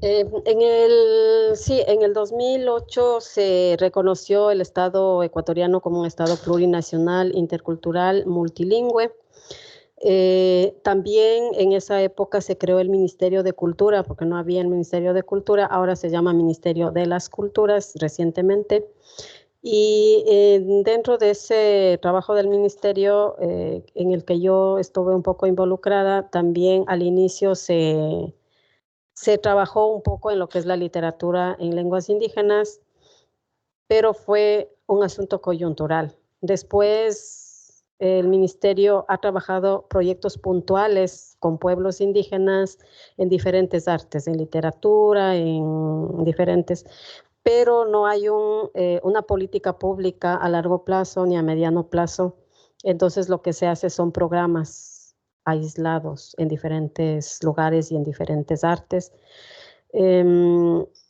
En el 2008 se reconoció el Estado ecuatoriano como un Estado plurinacional, intercultural, multilingüe. También en esa época se creó el Ministerio de Cultura, porque no había el Ministerio de Cultura, ahora se llama Ministerio de las Culturas recientemente. Y dentro de ese trabajo del ministerio en el que yo estuve un poco involucrada, también al inicio se trabajó un poco en lo que es la literatura en lenguas indígenas, pero fue un asunto coyuntural. Después, el ministerio ha trabajado proyectos puntuales con pueblos indígenas en diferentes artes, en literatura, en diferentes, pero no hay una política pública a largo plazo ni a mediano plazo. Entonces, lo que se hace son programas aislados en diferentes lugares y en diferentes artes.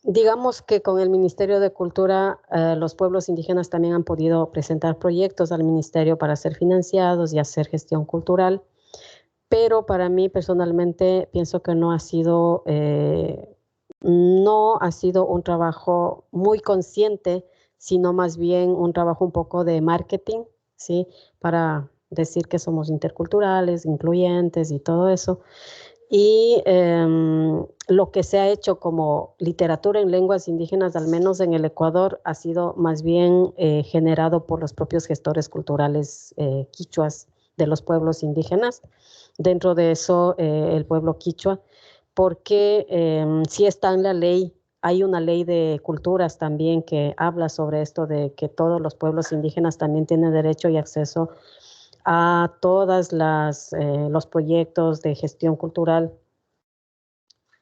Digamos que con el Ministerio de Cultura, los pueblos indígenas también han podido presentar proyectos al ministerio para ser financiados y hacer gestión cultural, pero para mí personalmente pienso que no ha sido un trabajo muy consciente, sino más bien un trabajo un poco de marketing, ¿sí? Para decir que somos interculturales, incluyentes y todo eso. Y lo que se ha hecho como literatura en lenguas indígenas, al menos en el Ecuador, ha sido más bien generado por los propios gestores culturales quichuas de los pueblos indígenas. Dentro de eso, el pueblo quichua, porque sí está en la ley, hay una ley de culturas también que habla sobre esto de que todos los pueblos indígenas también tienen derecho y acceso a todos los proyectos de gestión cultural,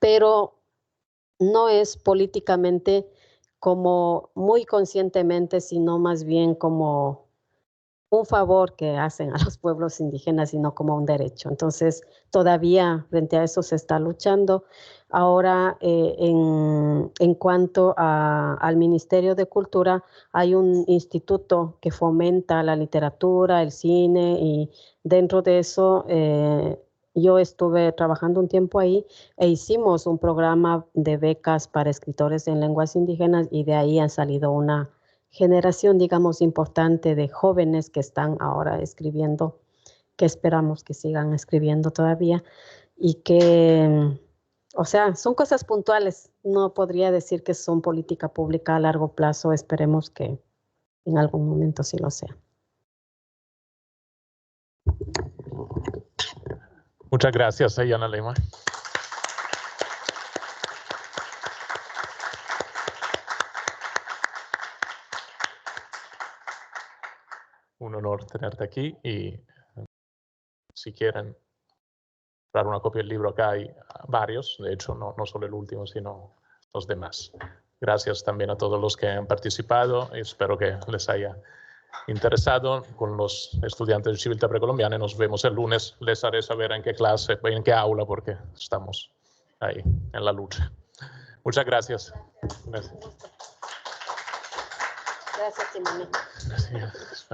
pero no es políticamente como muy conscientemente, sino más bien como un favor que hacen a los pueblos indígenas y no como un derecho. Entonces, todavía frente a eso se está luchando. Ahora, en cuanto al Ministerio de Cultura, hay un instituto que fomenta la literatura, el cine, y dentro de eso yo estuve trabajando un tiempo ahí e hicimos un programa de becas para escritores en lenguas indígenas, y de ahí han salido una generación, digamos, importante de jóvenes que están ahora escribiendo, que esperamos que sigan escribiendo todavía, y que, o sea, son cosas puntuales. No podría decir que son política pública a largo plazo. Esperemos que en algún momento sí lo sea. Muchas gracias, Yana Lema. Un honor tenerte aquí, y si quieren dar una copia del libro, acá hay varios, de hecho no solo el último, sino los demás. Gracias también a todos los que han participado, y espero que les haya interesado. Con los estudiantes de Civiltà Precolombiana nos vemos el lunes. Les haré saber en qué clase, en qué aula, porque estamos ahí en la lucha. Muchas gracias. Gracias, Simone. Gracias.